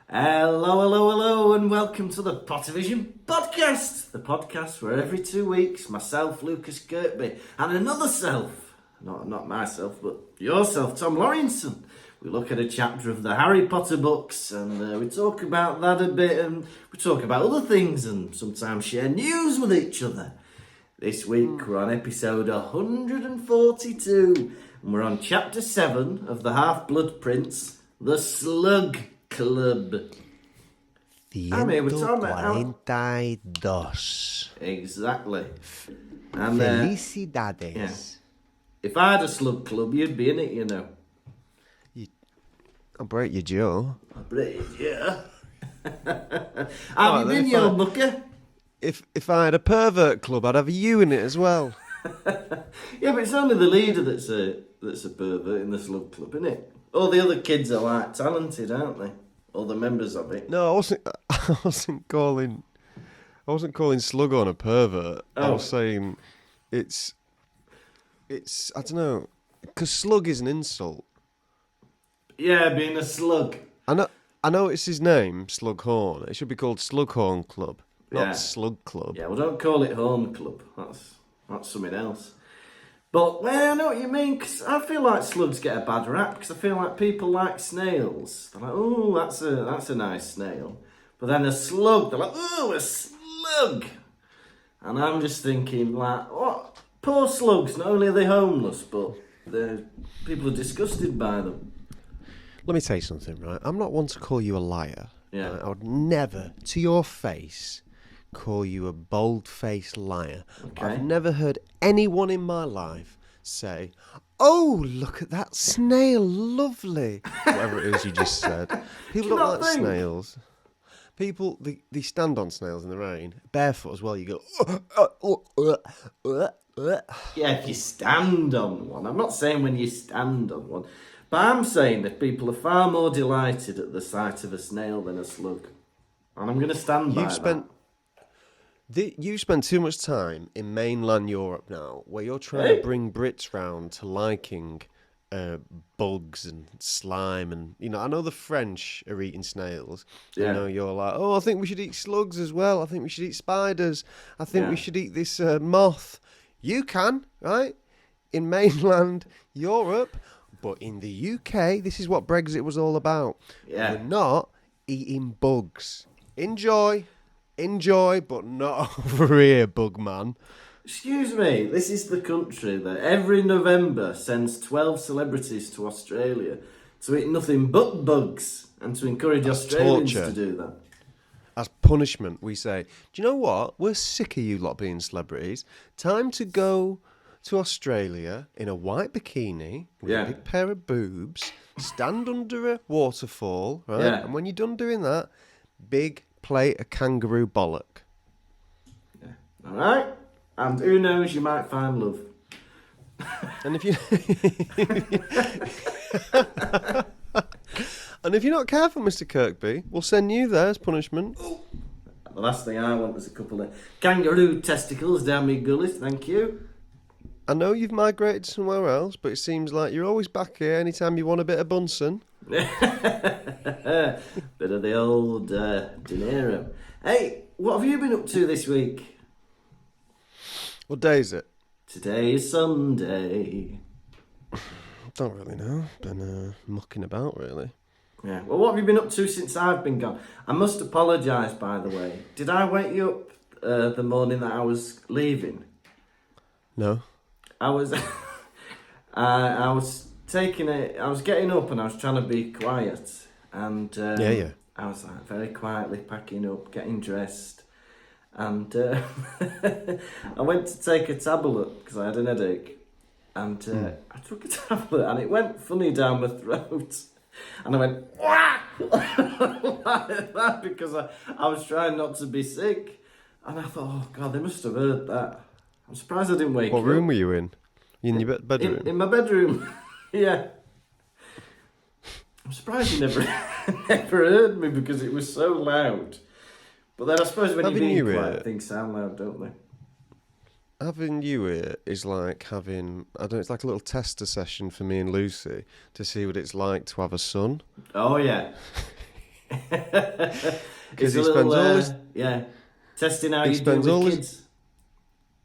Hello, and welcome to the Pottervision podcast. The podcast where every 2 weeks, myself, Lucas Kirkby, and another self, not myself, but yourself, Tom Lawrenson, we look at a chapter of the Harry Potter books, and we talk about that a bit, and we talk about other things, and sometimes share news with each other. This week, we're on episode 142, and we're on chapter 7 of the Half-Blood Prince, the Slug Club. 142. Exactly. And, Felicidades. yeah. If I had a slug club, you'd be in it, you know. I'll break your jaw. I'll break your jaw. Have you been, your booker? If I had a pervert club, I'd have you in it as well. Yeah, but it's only the leader that's a pervert in the slug club, isn't it? All the other kids are like talented, aren't they? All the members of it. No, I wasn't calling Slug on a pervert. Oh. I was saying it's I don't know, because slug is an insult. Yeah, being a slug. I know it's his name, Slughorn. It should be called Slughorn Club, not Slug Club. Yeah, well, don't call it Horn Club. That's something else. But, well, I know what you mean, because I feel like slugs get a bad rap, because I feel like people like snails. They're like, oh, that's a nice snail. But then a slug, they're like, oh, a slug. And I'm just thinking, like, what? Poor slugs, not only are they homeless, but people are disgusted by them. Let me tell you something, right? I'm not one to call you a liar. Yeah. Right? I would never, to your face, call you a bold-faced liar. Okay. I've never heard anyone in my life say, "Oh, look at that snail, lovely." Whatever it is you just said. People don't like snails. People, they stand on snails in the rain, barefoot as well. You go, Yeah, if you stand on one. I'm not saying when you stand on one. But I'm saying that people are far more delighted at the sight of a snail than a slug. And I'm going to stand by that. You spend too much time in mainland Europe now, where you're trying to bring Brits round to liking bugs and slime, and I know the French are eating snails. Yeah. You're like, oh, I think we should eat slugs as well. I think we should eat spiders. I think we should eat this moth. You can, right? In mainland Europe, but in the UK, this is what Brexit was all about. Yeah. You're not eating bugs. Enjoy, but not over here, bug man. Excuse me, this is the country that every November sends 12 celebrities to Australia to eat nothing but bugs and to encourage Australians to do that. As punishment, we say, do you know what? We're sick of you lot being celebrities. Time to go to Australia in a white bikini with a big pair of boobs, stand under a waterfall, right? Yeah. And when you're done doing that, big plate of kangaroo bollock. Yeah. All right? And who knows, you might find love. And if you're not careful, Mr. Kirkby, we'll send you there as punishment. The last thing I want is a couple of kangaroo testicles down my gullet, thank you. I know you've migrated somewhere else, but it seems like you're always back here anytime you want a bit of Bunsen. Bit of the old De Niro. Hey, what have you been up to this week? What day is it? Today is Sunday. Don't really know. Been mucking about, really. Yeah. Well, what have you been up to since I've been gone? I must apologise, by the way. Did I wake you up the morning that I was leaving? No. I was I was getting up and I was trying to be quiet, and I was like very quietly packing up, getting dressed, and I went to take a tablet because I had an headache, and I took a tablet and it went funny down my throat, and I went wah! like that because I was trying not to be sick, and I thought, oh God, they must have heard that. I'm surprised I didn't wake up. What room were you in? In your bedroom? In my bedroom, yeah. I'm surprised you never heard me because it was so loud. But then I suppose when you're being quiet, things sound loud, don't they? Having you here is like having, I don't know, it's like a little tester session for me and Lucy to see what it's like to have a son. Oh, yeah. It's he spends all his testing how you do with kids.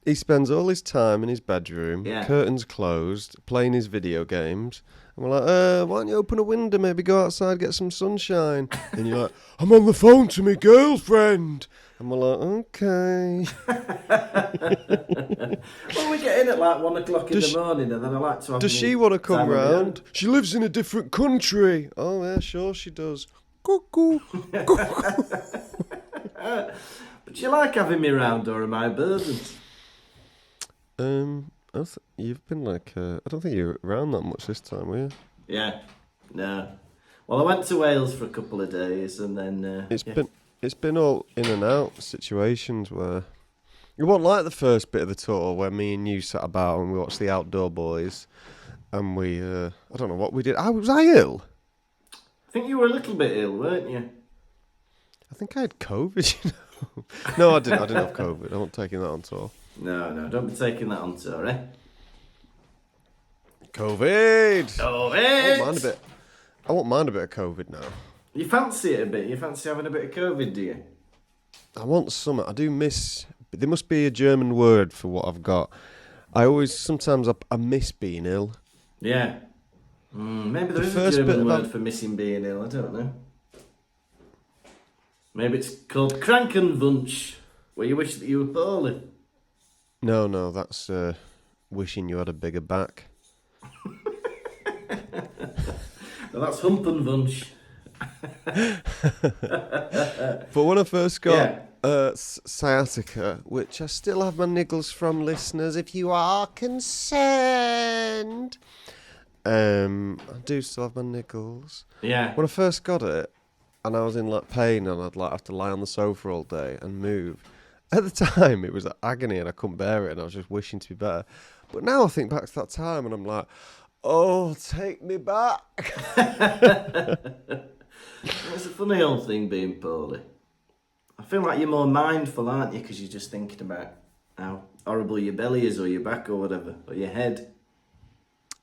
He spends all his time in his bedroom, curtains closed, playing his video games. And we're like, why don't you open a window, maybe go outside, get some sunshine? And you're like, I'm on the phone to my girlfriend. And we're like, okay. Well, we get in at like 1 o'clock in the morning, and then I like to have. Does she want to come round? She lives in a different country. Oh, yeah, sure she does. Cuckoo. But do you like having me round, or am I a burden? You've been like, I don't think you were around that much this time, were you? Yeah, no. Well, I went to Wales for a couple of days, and then it's been all in and out situations where it wasn't like the first bit of the tour where me and you sat about and we watched the Outdoor Boys, and we I don't know what we did. Was I ill? I think you were a little bit ill, weren't you? I think I had COVID. You know? No, I didn't have COVID. I'm not taking that on tour. No, don't be taking that on tour, eh? COVID! I won't mind a bit of COVID now. You fancy it a bit? You fancy having a bit of COVID, do you? I want some. I do miss. There must be a German word for what I've got. Sometimes I miss being ill. Yeah. Maybe there is a German word for missing being ill. I don't know. Maybe it's called Krankenwunsch, where you wish that you were poorly. No, that's wishing you had a bigger back. Well, that's Humpenwunsch. But when I first got sciatica, which I still have my niggles from, listeners, if you are concerned, I do still have my niggles. Yeah. When I first got it, and I was in like pain, and I'd like have to lie on the sofa all day and move. At the time, it was agony, and I couldn't bear it, and I was just wishing to be better. But now I think back to that time, and I'm like, oh, take me back. It's a funny old thing being poorly. I feel like you're more mindful, aren't you? Because you're just thinking about how horrible your belly is, or your back, or whatever, or your head.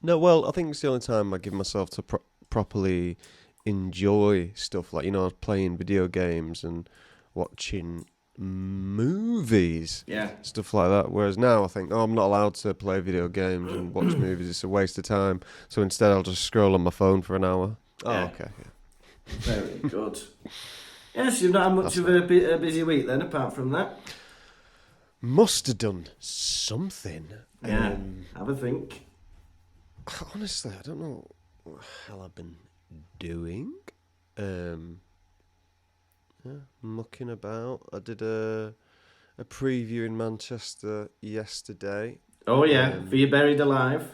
No, well, I think it's the only time I give myself to properly enjoy stuff, like, playing video games and watching movies, stuff like that. Whereas now I think, I'm not allowed to play video games and watch movies. It's a waste of time. So instead, I'll just scroll on my phone for an hour. Oh, okay. Yeah. Very good. Yes, you've not had much of a busy week then, apart from that. Must have done something. Yeah, have a think. Honestly, I don't know what the hell I've been doing. Mucking about. I did a preview in Manchester yesterday. Oh yeah, for your Buried Alive.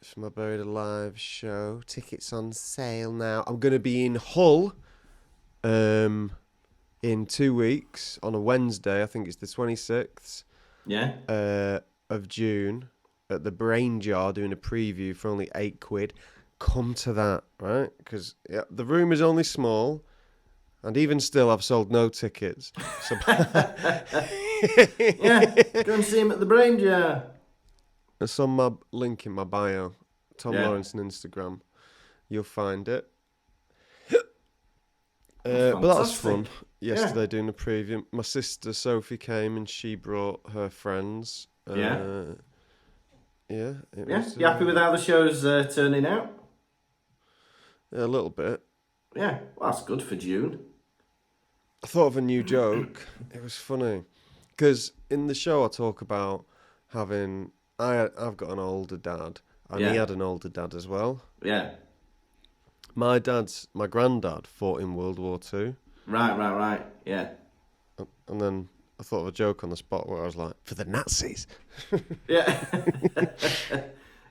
For my Buried Alive show. Tickets on sale now. I'm going to be in Hull in 2 weeks on a Wednesday. I think it's the 26th of June at the Brain Jar doing a preview for only £8. Come to that, right? Because the room is only small. And even still, I've sold no tickets. So go and see him at the Brain Jar. It's on my link in my bio. Tom Lawrence on Instagram. You'll find it. But that was fun. Yesterday doing a preview. My sister Sophie came and she brought her friends. You Was, you happy with how the show's turning out? Yeah, a little bit. Yeah, well, that's good for June. I thought of a new joke. It was funny. Because in the show I talk about having... I've got an older dad. And he had an older dad as well. Yeah. My granddad fought in World War II. Right. Yeah. And then I thought of a joke on the spot where I was like, for the Nazis. Yeah.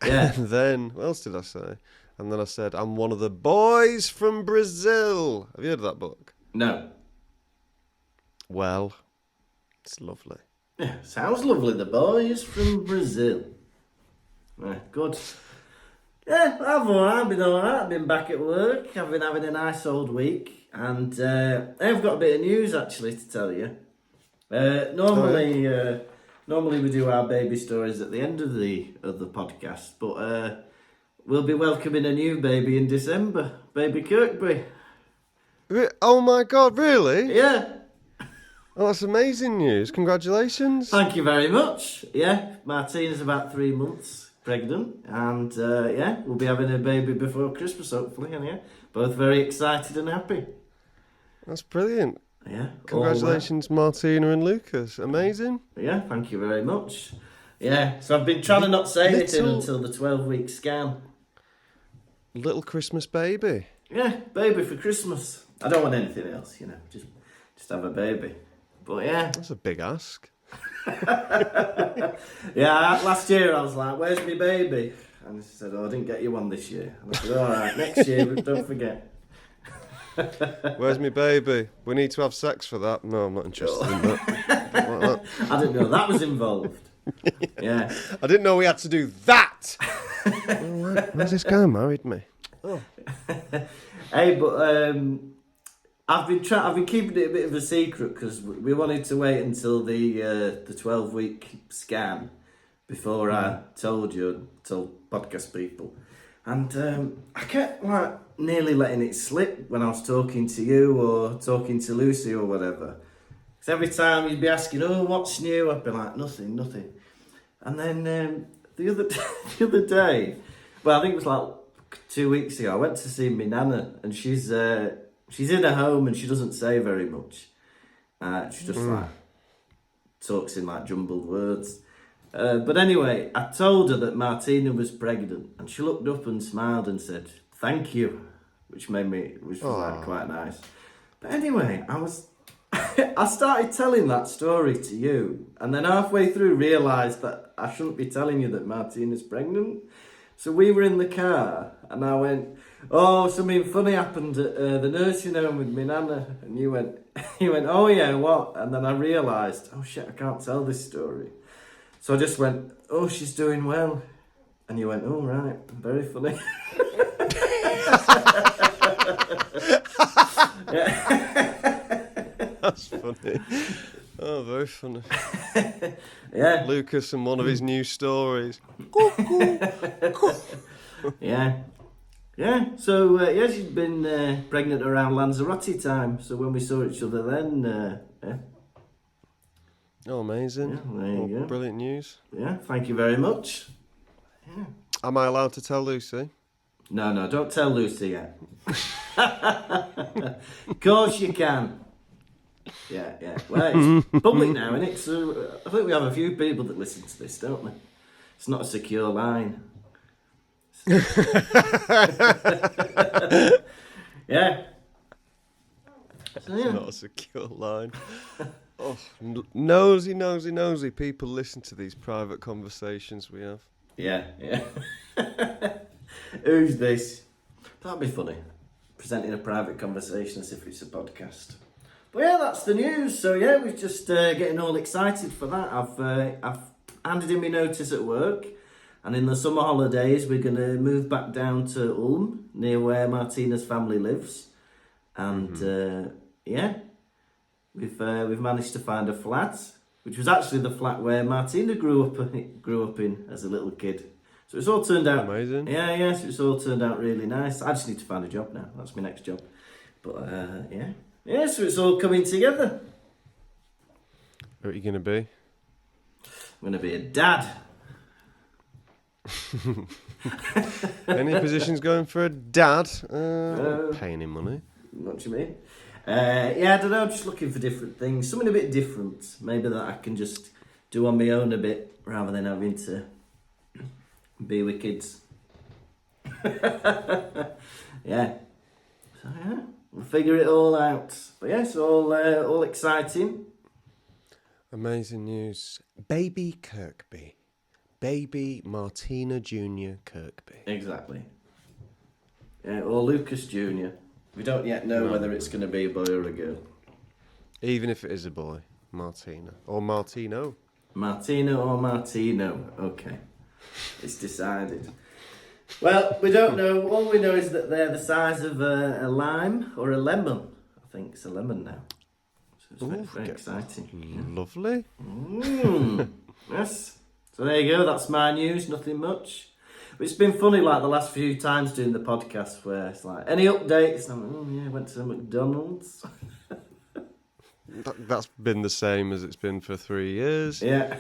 And then, what else did I say? And then I said, I'm one of the boys from Brazil. Have you heard of that book? No. Well, it's lovely. Yeah, sounds lovely. The boys from Brazil. Good. Yeah, I've been alright. I've been back at work. I've been having a nice old week. And I've got a bit of news, actually, to tell you. Normally we do our baby stories at the end of the podcast. But we'll be welcoming a new baby in December. Baby Kirkby. Oh my God, really? Yeah. Oh, that's amazing news. Congratulations. Thank you very much. Yeah, Martina's about 3 months pregnant, and we'll be having a baby before Christmas, hopefully, and both very excited and happy. That's brilliant. Yeah. Congratulations, Martina and Lucas. Amazing. Yeah, thank you very much. Yeah, so I've been trying to not say anything until the 12-week scan. Little Christmas baby. Yeah, baby for Christmas. I don't want anything else, just have a baby. But yeah. That's a big ask. Last year I was like, where's my baby? And she said, I didn't get you one this year. And I said, all right, next year, but don't forget. Where's my baby? We need to have sex for that. No, I'm not interested in that. I didn't know that was involved. Yeah. I didn't know we had to do that. Where's this guy married me? Oh. Hey, but I've been keeping it a bit of a secret because we wanted to wait until the 12-week scan before I told podcast people, and I kept nearly letting it slip when I was talking to you or talking to Lucy or whatever. Because every time you'd be asking, "Oh, what's new?" I'd be like, "Nothing." And then the other day, well, I think it was 2 weeks ago, I went to see my nana, and she's in her home and she doesn't say very much. She just talks in jumbled words. But anyway, I told her that Martina was pregnant, and she looked up and smiled and said, "Thank you," which was quite nice. But anyway, I started telling that story to you, and then halfway through realised that I shouldn't be telling you that Martina's pregnant. So we were in the car, and I went, "Oh, something funny happened at the nursing home with my nana," and you went, "Oh yeah, what?" And then I realised, oh shit, I can't tell this story. So I just went, "Oh, she's doing well," and you went, "Oh right, very funny." That's funny. Oh, very funny. Yeah. Lucas and one of his new stories. Yeah. Yeah, so she's been pregnant around Lanzarote time. So when we saw each other then, Oh, amazing. Yeah, there you go. Brilliant news. Yeah, thank you very much. Yeah. Am I allowed to tell Lucy? No, don't tell Lucy yet. Of course you can. Yeah. Well, it's public now, isn't it? So I think we have a few people that listen to this, don't we? It's not a secure line. Yeah. So, It's not a secure line. Oh, nosy people listen to these private conversations we have. Yeah. Who's this? That'd be funny. Presenting a private conversation as if it's a podcast. But yeah, that's the news. So yeah, we're just getting all excited for that. I've handed in my notice at work, and in the summer holidays we're going to move back down to Ulm, near where Martina's family lives, and we've managed to find a flat, which was actually the flat where Martina grew up in as a little kid. So it's all turned out amazing. Yeah. So it's all turned out really nice. I just need to find a job now. That's my next job. But yeah. So it's all coming together. What are you going to be? I'm going to be a dad. Any positions going for a dad? Paying him money. What do you mean? I don't know. I'm just looking for different things. Something a bit different. Maybe that I can just do on my own a bit rather than having to be with kids. Yeah. So yeah, we'll figure it all out. But yeah, it's all exciting. Amazing news. Baby Kirkby. Baby Martina Jr. Kirkby. Exactly. Yeah, or Lucas Jr. We don't yet know whether it's going to be a boy or a girl. Even if it is a boy. Martina. Or Martino. Martina or Martino. Okay. It's decided. Well, we don't know. All we know is that they're the size of a lime or a lemon. I think it's a lemon now. So it's very exciting. Lovely. Yes. So there you go. That's my news. Nothing much. But it's been funny, like the last few times doing the podcast, where it's like, any updates? And I'm like, oh yeah, went to McDonald's. That's been the same as it's been for 3 years. Yeah.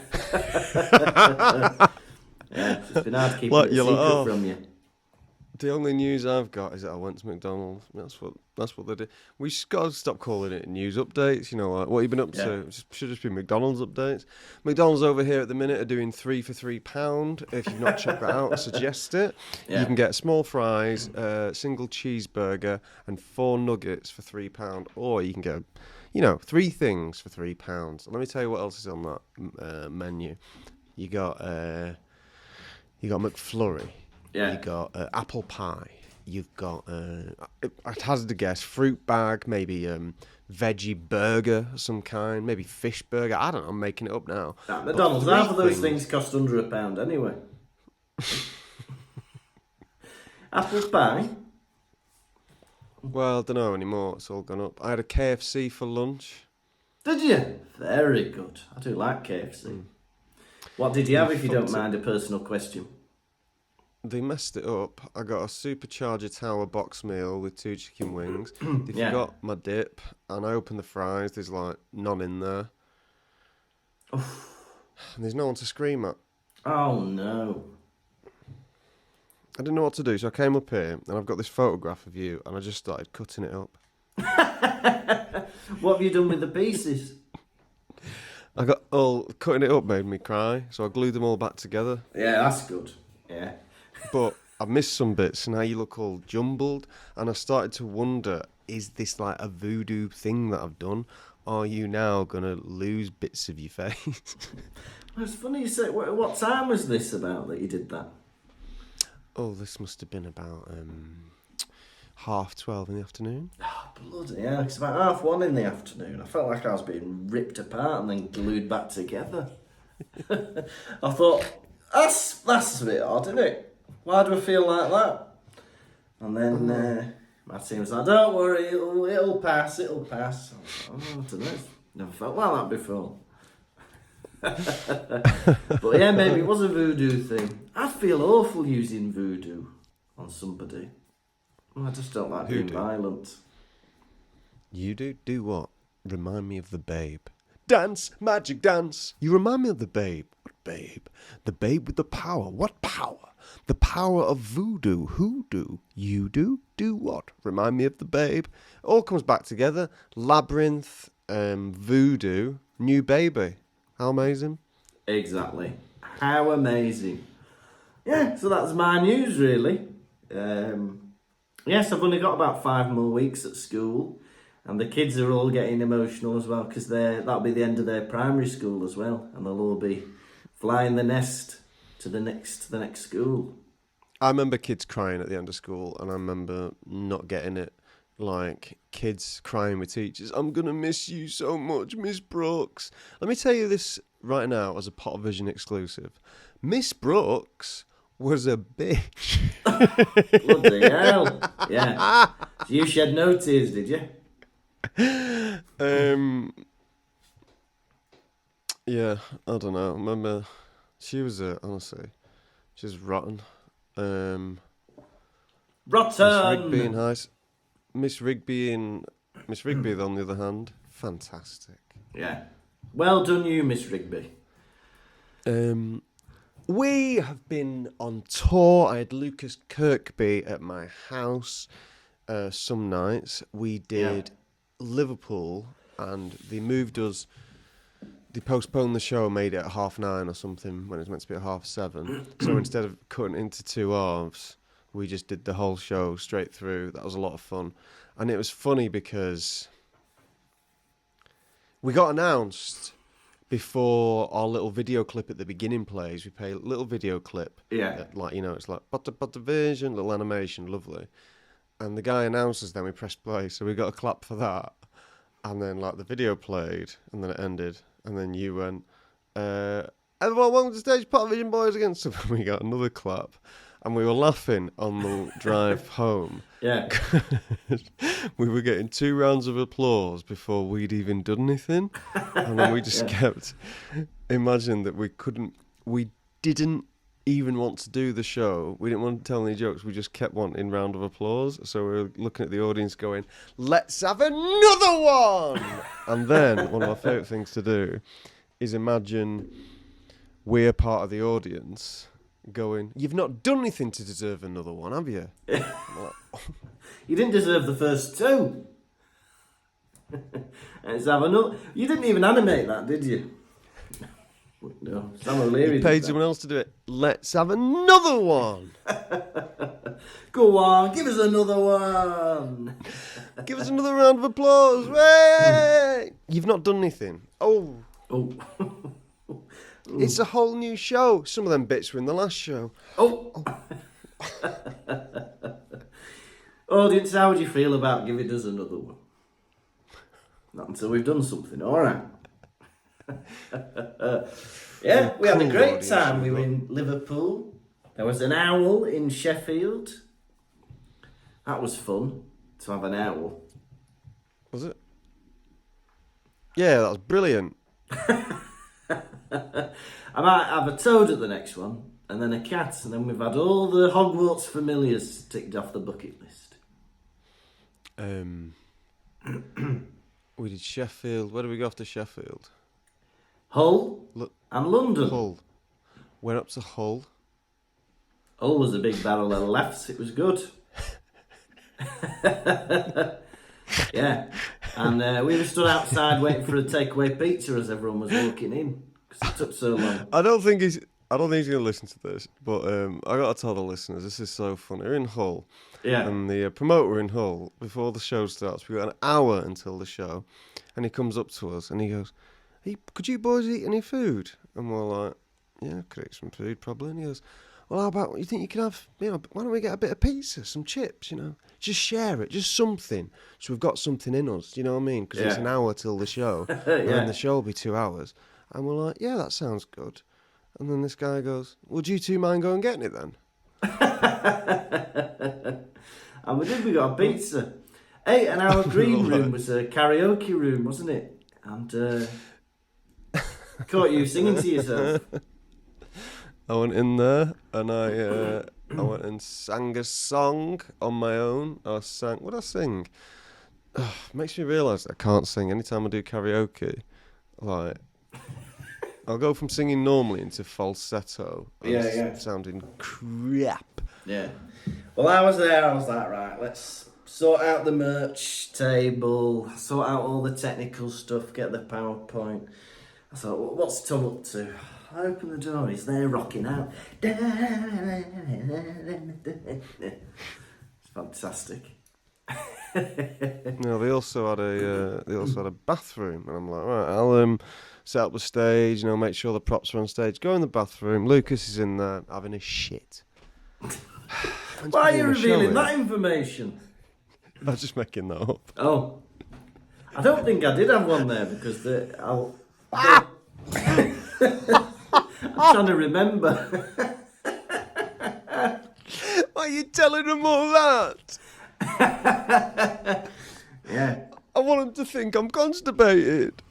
Yeah, it's been hard to keep it a secret from you. The only news I've got is that I went to McDonald's. That's what they did. We just got to stop calling it news updates. You know, like, what have you been up to? It should just be McDonald's updates. McDonald's over here at the minute are doing 3 for £3. If you've not checked that out, I suggest it. Yeah. You can get small fries, single cheeseburger, and 4 nuggets for £3, or you can get, 3 things for £3. Let me tell you what else is on that menu. You got McFlurry. Yeah. You got apple pie. You've got, I'd hazard a guess, fruit bag, maybe veggie burger of some kind, maybe fish burger. I don't know, I'm making it up now. At McDonald's, half of those things cost under £1 anyway. Apple pie? Well, I don't know anymore. It's all gone up. I had a KFC for lunch. Did you? Very good. I do like KFC. What did you have, if you don't mind a personal question? They messed it up. I got a Supercharger Tower box meal with 2 chicken wings. They forgot my dip, and I opened the fries. There's like none in there. And there's no one to scream at. Oh no. I didn't know what to do, so I came up here, and I've got this photograph of you, and I just started cutting it up. What have you done with the pieces? Cutting it up made me cry, so I glued them all back together. Yeah, that's good. Yeah. But I missed some bits, and now you look all jumbled, and I started to wonder, is this like a voodoo thing that I've done? Are you now going to lose bits of your face? Well, it's funny you say, what time was this about that you did that? Oh, this must have been about 12:30 in the afternoon. Oh, bloody hell, it's about 1:30 in the afternoon. I felt like I was being ripped apart and then glued back together. I thought, that's a bit odd, isn't it? Why do I feel like that? And then Matty was like, don't worry, it'll pass. I was like, I don't know, never felt like that before. But yeah, maybe it was a voodoo thing. I feel awful using voodoo on somebody. I just don't like being violent. You do? Do what? Remind me of the Babe. Dance, magic dance. You remind me of the Babe. What Babe? The Babe with the power. What power? The power of voodoo. Who do? You do? Do what? Remind me of the Babe. It all comes back together. Labyrinth, voodoo, new baby. How amazing. Exactly. How amazing. Yeah, so that's my news, really. Yes, I've only got about 5 more weeks at school, and the kids are all getting emotional as well, because that'll be the end of their primary school as well, and they'll all be flying the nest to the next school. I remember kids crying at the end of school, and I remember not getting it. Like, kids crying with teachers, I'm going to miss you so much, Miss Brooks. Let me tell you this right now as a Pottervision exclusive. Miss Brooks was a bitch. Bloody hell. Yeah. So you shed no tears, did you? Yeah, I don't know. I remember she was honestly, she was rotten. Rotten. Miss Rigby, on the other hand, fantastic. Yeah. Well done you, Miss Rigby. We have been on tour. I had Lucas Kirkby at my house some nights. We did Liverpool, and they postponed the show, made it at 9:30 or something when it was meant to be at 7:30. So instead of cutting it into 2 halves, we just did the whole show straight through. That was a lot of fun. And it was funny because we got announced before our little video clip at the beginning plays. We play a little video clip. Yeah. It's like Pottervision, little animation, lovely. And the guy announces, then we press play. So we got a clap for that. And then the video played, and then it ended. And then you went, everyone welcome to stage Pottervision boys again. So we got another clap. And we were laughing on the drive home. Yeah. We were getting 2 rounds of applause before we'd even done anything. And then we just kept imagining that we didn't even want to do the show. We didn't want to tell any jokes. We just kept wanting round of applause. So we were looking at the audience going, let's have another one! And then one of my favourite things to do is imagine we're part of the audience going, you've not done anything to deserve another one, have you? You didn't deserve the first two. Let's have another. You didn't even animate that, did you? No, Sam O'Leary. You paid someone else to do it. Let's have another one. Go on, give us another one. Give us another round of applause. Way! You've not done anything. Oh. It's a whole new show. Some of them bits were in the last show. Oh. Audience, how would you feel about giving us another one? Not until we've done something, all right. Yeah, we had a great time. We were in Liverpool. There was an owl in Sheffield. That was fun, to have an owl. Was it? Yeah, that was brilliant. I might have a toad at the next one, and then a cat, and then we've had all the Hogwarts familiars ticked off the bucket list. We did Sheffield. Where did we go after Sheffield? Hull and London. Hull. Went up to Hull. Hull was a big barrel of laughs. It was good. Yeah. And we were stood outside waiting for a takeaway pizza as everyone was walking in. Because it took so long. I don't think he's going to listen to this. But I got to tell the listeners, this is so funny. We're in Hull. Yeah. And the promoter in Hull, before the show starts, we've got an hour until the show. And he comes up to us and he goes, hey, could you boys eat any food? And we're like, yeah, I could eat some food probably. And he goes, well, how about, you think you can have, why don't we get a bit of pizza, some chips, Just share it, just something. So we've got something in us, you know what I mean? Because it's an hour till the show. And then the show will be 2 hours. And we're like, yeah, that sounds good. And then this guy goes, would you two mind going and getting it then? And we got a pizza. Hey, and our green room was a karaoke room, wasn't it? And caught you singing to yourself. I went in there and I went and sang a song on my own. What did I sing? Makes me realise that I can't sing. Anytime I do karaoke, like, I'll go from singing normally into falsetto. Sounding crap. Yeah. Well, I was there, I was like, right, let's sort out the merch table, sort out all the technical stuff, get the PowerPoint. I thought, well, what's Tom up to? I open the door, he's there rocking out. It's fantastic. No, they also had a bathroom, and I'm like, right, I'll set up the stage, make sure the props are on stage. Go in the bathroom. Lucas is in there having a shit. Why are you revealing that information? I was just making that up. Oh, I don't think I did have one there because I'm trying to remember. Why are you telling them all that? Yeah. I want them to think I'm constipated.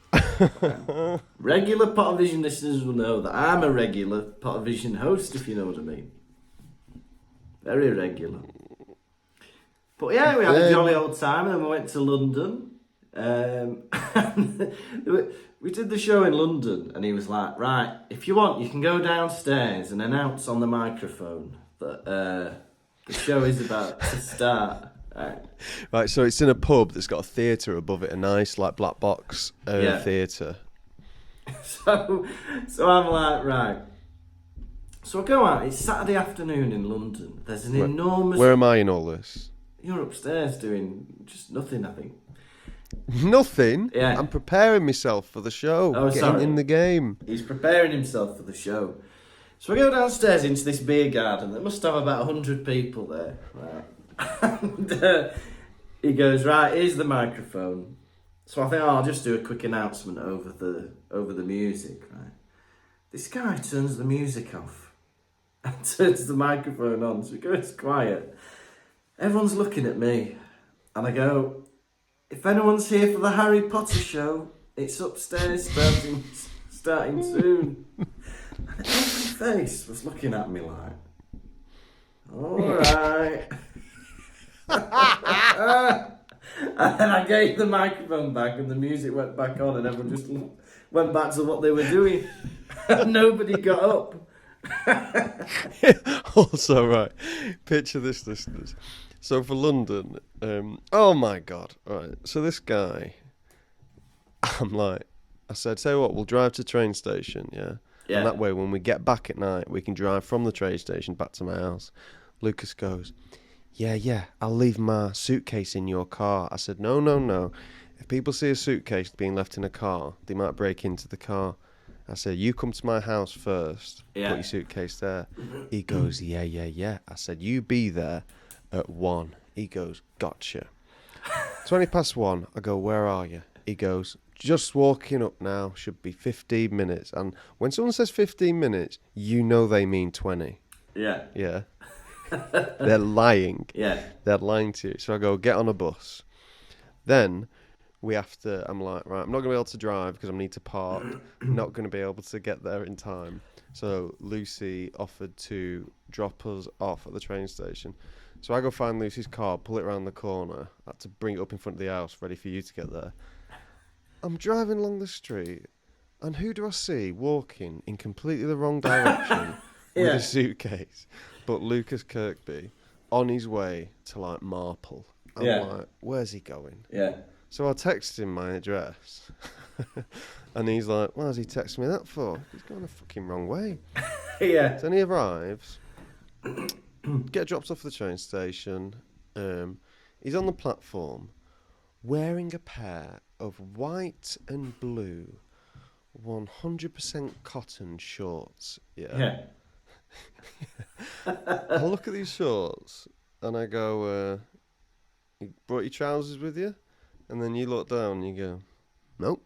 Regular Pottervision listeners will know that I'm a regular Pottervision host, if you know what I mean. Very regular. But yeah, we had a jolly old time, and then we went to London. We did the show in London, and he was like, right, if you want, you can go downstairs and announce on the microphone that the show is about to start. Right, so it's in a pub that's got a theatre above it, a nice black box theatre. So I'm like, right. So I go out, it's Saturday afternoon in London. There's an enormous... Where am I in all this? You're upstairs doing just nothing, I think. Nothing? Yeah. I'm preparing myself for the show. Getting in the game. He's preparing himself for the show. So I go downstairs into this beer garden that must have about 100 people there. Right. And he goes, right, here's the microphone. So I think, I'll just do a quick announcement over the music, right? This guy turns the music off and turns the microphone on, so it goes quiet. Everyone's looking at me, and I go, if anyone's here for the Harry Potter show, it's upstairs starting soon. And every face was looking at me like, all right. And then I gave the microphone back and the music went back on and everyone just went back to what they were doing. And nobody got up. Also, right, picture this, listeners. So for London, oh my God, right, so this guy, I said, say what, we'll drive to the train station, yeah? And that way, when we get back at night, we can drive from the train station back to my house. Lucas goes, yeah, I'll leave my suitcase in your car. I said, no. If people see a suitcase being left in a car, they might break into the car. I said, you come to my house first, put your suitcase there. He goes, yeah. I said, you be there at 1. He goes, gotcha. 20 past 1, I go, where are you? He goes, just walking up now, should be 15 minutes. And when someone says 15 minutes, you know they mean 20. Yeah. Yeah. They're lying. Yeah. They're lying to you. So I go, get on a bus. Then I'm like, right, I'm not going to be able to drive because I need to park. I'm not going to be able to get there in time. So Lucy offered to drop us off at the train station. So I go find Lucy's car, pull it around the corner. I had to bring it up in front of the house, ready for you to get there. I'm driving along the street, and who do I see walking in completely the wrong direction with a suitcase? But Lucas Kirkby on his way to like Marple. I'm like, where's he going? Yeah. So I texted him my address. And he's like, why has he texted me that for? He's going the fucking wrong way. Yeah. So then he arrives, get dropped off at the train station. He's on the platform wearing a pair of white and blue 100% cotton shorts. Yeah. I look at these shorts and I go, you brought your trousers with you? And then you look down and you go, nope.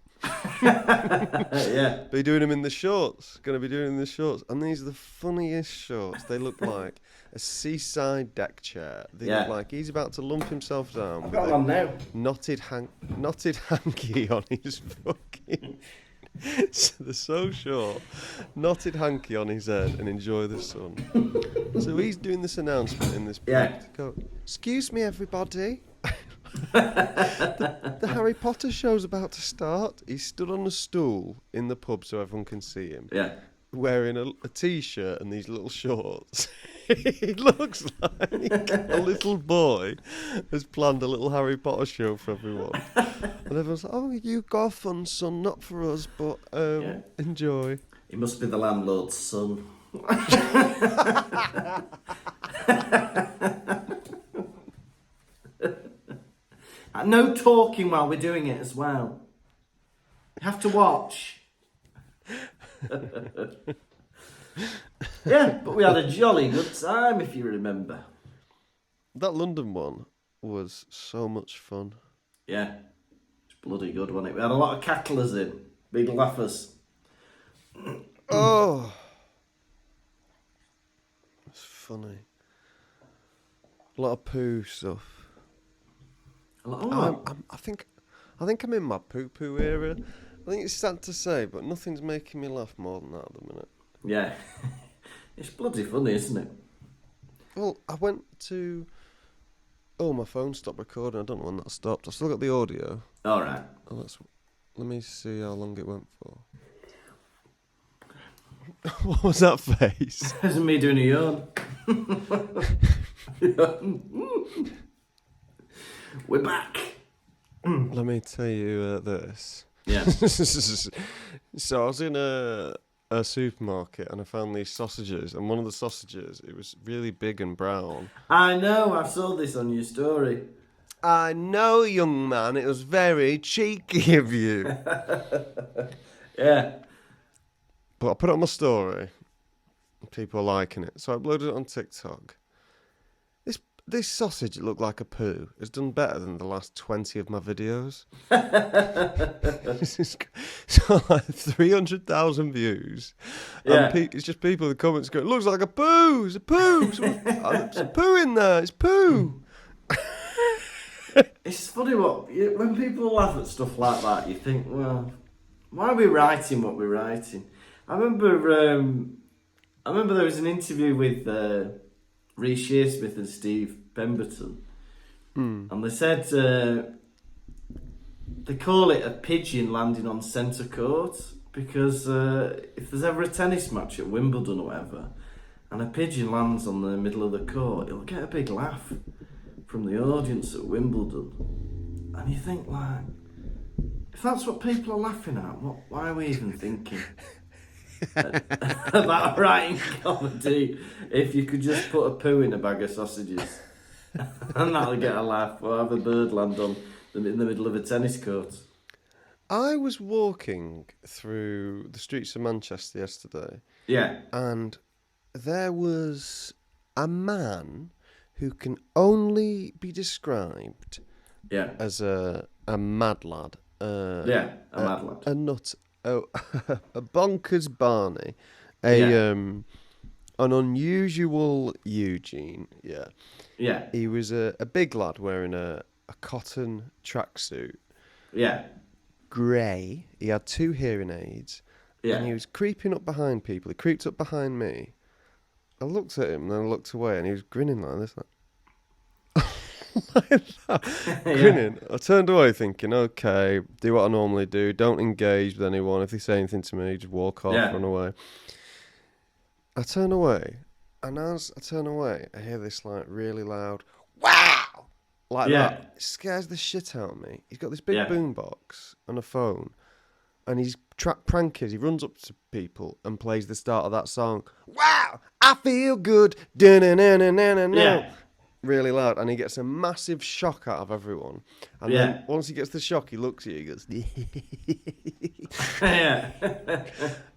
Yeah. Be doing them in the shorts. Gonna be doing them in the shorts. And these are the funniest shorts. They look like a seaside deck chair. They look like he's about to lump himself down. I've got one now. Knotted hanky on his fucking... So they're so short. Knotted hanky on his head and enjoy the sun. So he's doing this announcement in this Go, excuse me, everybody. The Harry Potter show's about to start. He stood on a stool in the pub so everyone can see him. Yeah. Wearing a t-shirt and these little shorts. He looks like a little boy has planned a little Harry Potter show for everyone. And everyone's like, oh, you got fun, son, not for us, but enjoy. He must be the landlord's son. No talking while we're doing it as well. You have to watch. Yeah, but we had a jolly good time, if you remember. That London one was so much fun. Yeah, it's bloody good, wasn't it? We had a lot of cacklers in, big laughers. Oh, it's funny. A lot of poo stuff. I think I'm in my poo era. I think it's sad to say, but nothing's making me laugh more than that at the minute. Yeah. It's bloody funny, isn't it? Well, I went to... Oh, my phone stopped recording. I don't know when that stopped. I've still got the audio. All right. Let me see how long it went for. What was that face? That's me doing a yawn. We're back. Let me tell you this. Yeah. So I was in a supermarket and I found these sausages, and one of the sausages, it was really big and brown. I know, I saw this on your story. I know, young man, it was very cheeky of you. Yeah. But I put it on my story. People are liking it. So I uploaded it on TikTok. This sausage looked like a poo. It's done better than the last 20 of my videos. So like 300,000 views. Yeah. And it's just people in the comments going, it looks like a poo. It's a poo. There's a poo in there. It's poo. It's funny when people laugh at stuff like that, you think, well, why are we writing what we're writing? I remember I remember there was an interview with Rhys Shearsmith and Steve Pemberton, and they said they call it a pigeon landing on centre court because if there's ever a tennis match at Wimbledon or whatever, and a pigeon lands on the middle of the court, it'll get a big laugh from the audience at Wimbledon. And you think, like, if that's what people are laughing at, why are we even thinking about writing comedy if you could just put a poo in a bag of sausages and that'll get a laugh, or have a bird land on in the middle of a tennis court? I was walking through the streets of Manchester yesterday. Yeah. And there was a man who can only be described as a mad lad. A mad lad. A nut. A bonkers Barney. An unusual Eugene. Yeah. Yeah. He was a big lad wearing a cotton tracksuit. Yeah. Grey. He had 2 hearing aids. Yeah. And he was creeping up behind people. He creeped up behind me. I looked at him and then I looked away and he was grinning like this. Like that. Grinning. I turned away thinking, okay, do what I normally do. Don't engage with anyone. If they say anything to me, just walk off, run away. I turn away, and as I turn away, I hear this like really loud, wow! Like that. It scares the shit out of me. He's got this big boombox and a phone, and he's prankers. He runs up to people and plays the start of that song. Wow! I feel good. Yeah. Really loud, and he gets a massive shock out of everyone. And then once he gets the shock, he looks at you, he goes, yeah.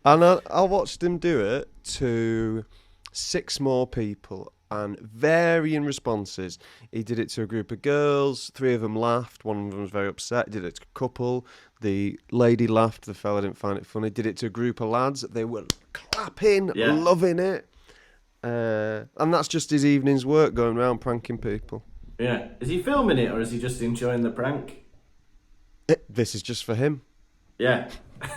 And I watched him do it to 6 more people, and varying responses. He did it to a group of girls. 3 of them laughed. One of them was very upset. He did it to a couple. The lady laughed. The fella didn't find it funny. Did it to a group of lads. They were clapping, loving it. And that's just his evening's work, going around pranking people. Yeah. Is he filming it, or is he just enjoying the prank? This is just for him. Yeah.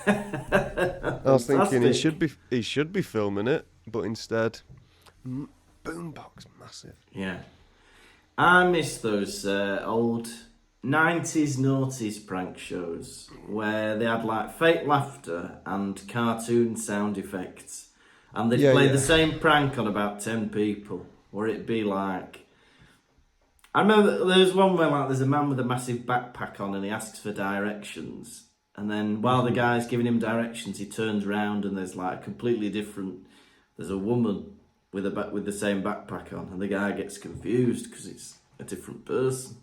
I was thinking he should be filming it, but instead, boombox massive. Yeah. I miss those old 90s noughties prank shows where they had like fake laughter and cartoon sound effects. And they'd play the same prank on about 10 people. Or it'd be like... I remember there's one where like there's a man with a massive backpack on and he asks for directions. And then while the guy's giving him directions, he turns around and there's like a completely different... There's a woman with the same backpack on. And the guy gets confused because it's a different person.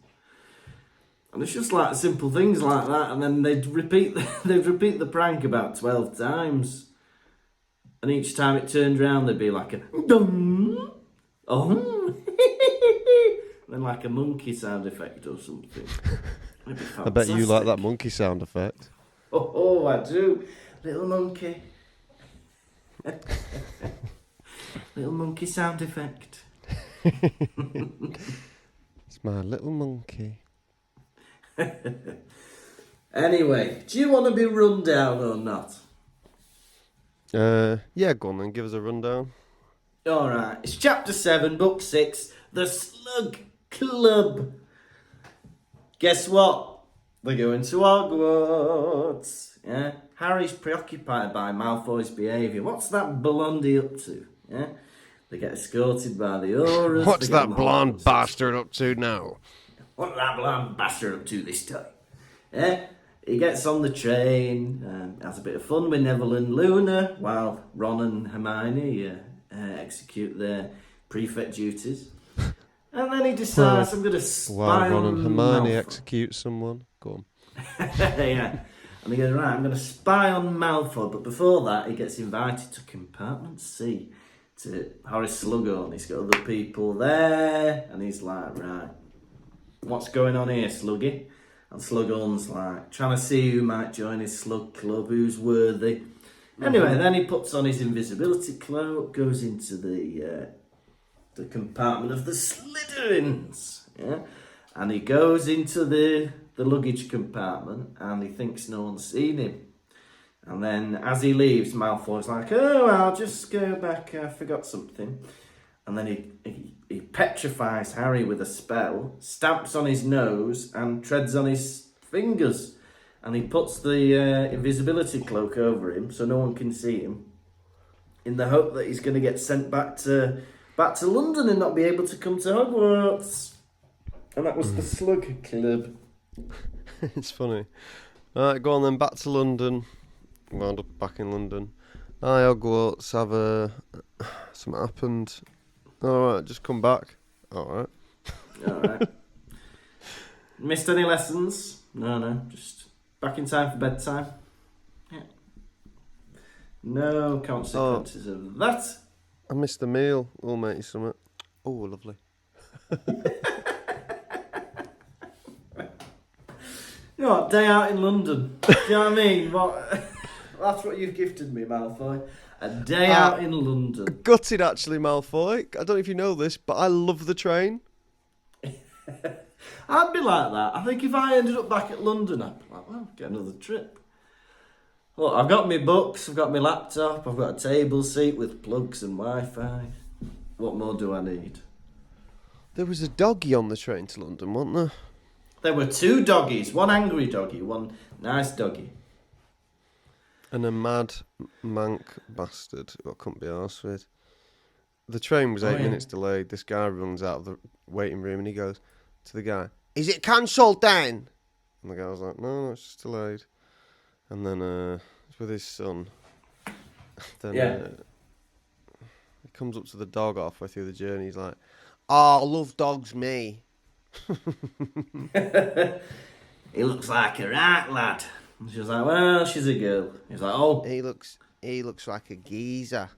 And it's just like simple things like that. And then they'd repeat the prank about 12 times. And each time it turned round, there'd be like a dum, oh, then like a monkey sound effect or something. I bet you like that monkey sound effect. Oh, I do. Little monkey. Little monkey sound effect. It's my little monkey. Anyway, do you want to be run down or not? Yeah, go on then, give us a rundown. Alright, it's chapter 7, book 6, The Slug Club. Guess what? They're going to Hogwarts. Yeah? Harry's preoccupied by Malfoy's behaviour. What's that blondie up to? Yeah? They get escorted by the Auras. What's that blonde bastard up to now? What's that blonde bastard up to this time? Yeah? He gets on the train, has a bit of fun with Neville and Luna, while Ron and Hermione execute their prefect duties. And then he decides, I'm going to spy while Ron and Hermione Malfoy. execute someone. Go on. Yeah. And he goes, right, I'm going to spy on Malfoy. But before that, he gets invited to Compartment C to Horace Slughorn. He's got other people there. And he's like, right, what's going on here, Sluggy? And Slughorn's like, trying to see who might join his slug club, who's worthy. Anyway, then he puts on his invisibility cloak, goes into the compartment of the Slytherins, yeah? And he goes into the luggage compartment, and he thinks no one's seen him. And then as he leaves, Malfoy's like, oh, I'll just go back, I forgot something. And then he petrifies Harry with a spell, stamps on his nose and treads on his fingers. And he puts the invisibility cloak over him so no one can see him, in the hope that he's going to get sent back to London and not be able to come to Hogwarts. And that was the Slug Club. It's funny. Alright, go on then, back to London. Wound up back in London. Hi, Hogwarts, something happened. Alright, just come back. Alright. Alright. Missed any lessons? No, just back in time for bedtime. Yeah. No consequences of that. I missed the meal. We'll make you something. Oh, lovely. You know what? Day out in London. Do you know what I mean? That's what you've gifted me, Malfoy. A day out in London. Gutted, actually, Malfoy. I don't know if you know this, but I love the train. I'd be like that. I think if I ended up back at London, I'd be like, well, get another trip. Look, I've got my books, I've got my laptop, I've got a table seat with plugs and Wi-Fi. What more do I need? There was a doggy on the train to London, wasn't there? There were 2 doggies. One angry doggy, one nice doggy. And a mad mank bastard who I couldn't be arsed with. The train was 8 minutes delayed. This guy runs out of the waiting room and he goes to the guy, "Is it cancelled then?" And the guy was like, No, it's just delayed. And then it's with his son. Then he comes up to the dog halfway through the journey. He's like, "Oh, I love dogs, me." He looks like a right lad. And she was like, well, she's a girl. He's like, oh. He looks like a geezer.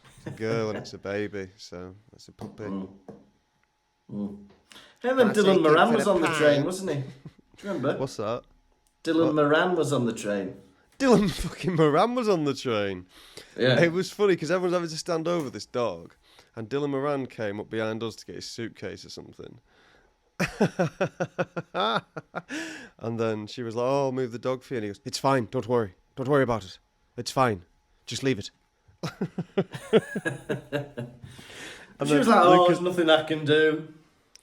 It's a girl and it's a baby, so it's a puppy. And then Dylan Moran was on the train, wasn't he? Do you remember? What's that? Dylan Moran was on the train. Dylan fucking Moran was on the train. Yeah. It was funny because everyone's having to stand over this dog, and Dylan Moran came up behind us to get his suitcase or something. And then she was like, "Oh, I'll move the dog for you." And he goes, "It's fine, don't worry about it. It's fine, just leave it." And she was like, "Oh, there's nothing I can do."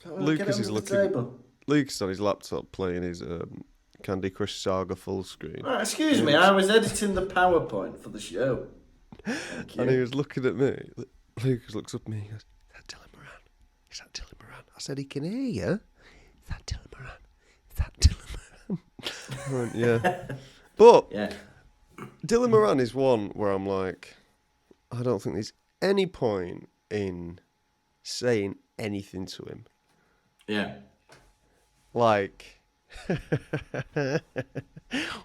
Lucas is looking. Lucas on his laptop playing his Candy Crush Saga full screen. Oh, excuse me, I was editing the PowerPoint for the show. And he was looking at me. Lucas looks up at me and he goes, "Is that Dylan Moran? Is that Dylan Moran?" I said, "He can hear you. Is that Dylan Moran? Is that Dylan Moran?" I went, yeah. But yeah. Dylan Moran is one where I'm like, I don't think there's any point in saying anything to him. Yeah. Like,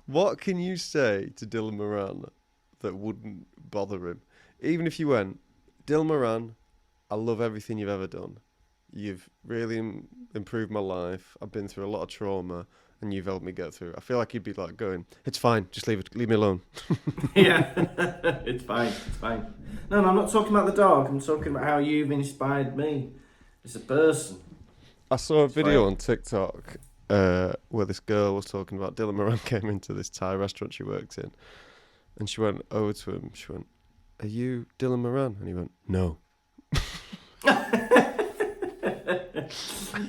what can you say to Dylan Moran that wouldn't bother him? Even if you went, "Dylan Moran, I love everything you've ever done. You've really improved my life. I've been through a lot of trauma and you've helped me get through." I feel like you'd be like going, "It's fine, just leave me alone." Yeah, it's fine. No, I'm not talking about the dog. I'm talking about how you've inspired me as a person. I saw a video on TikTok where this girl was talking about Dylan Moran came into this Thai restaurant she worked in, and she went over to him. She went, "Are you Dylan Moran?" And he went, "No."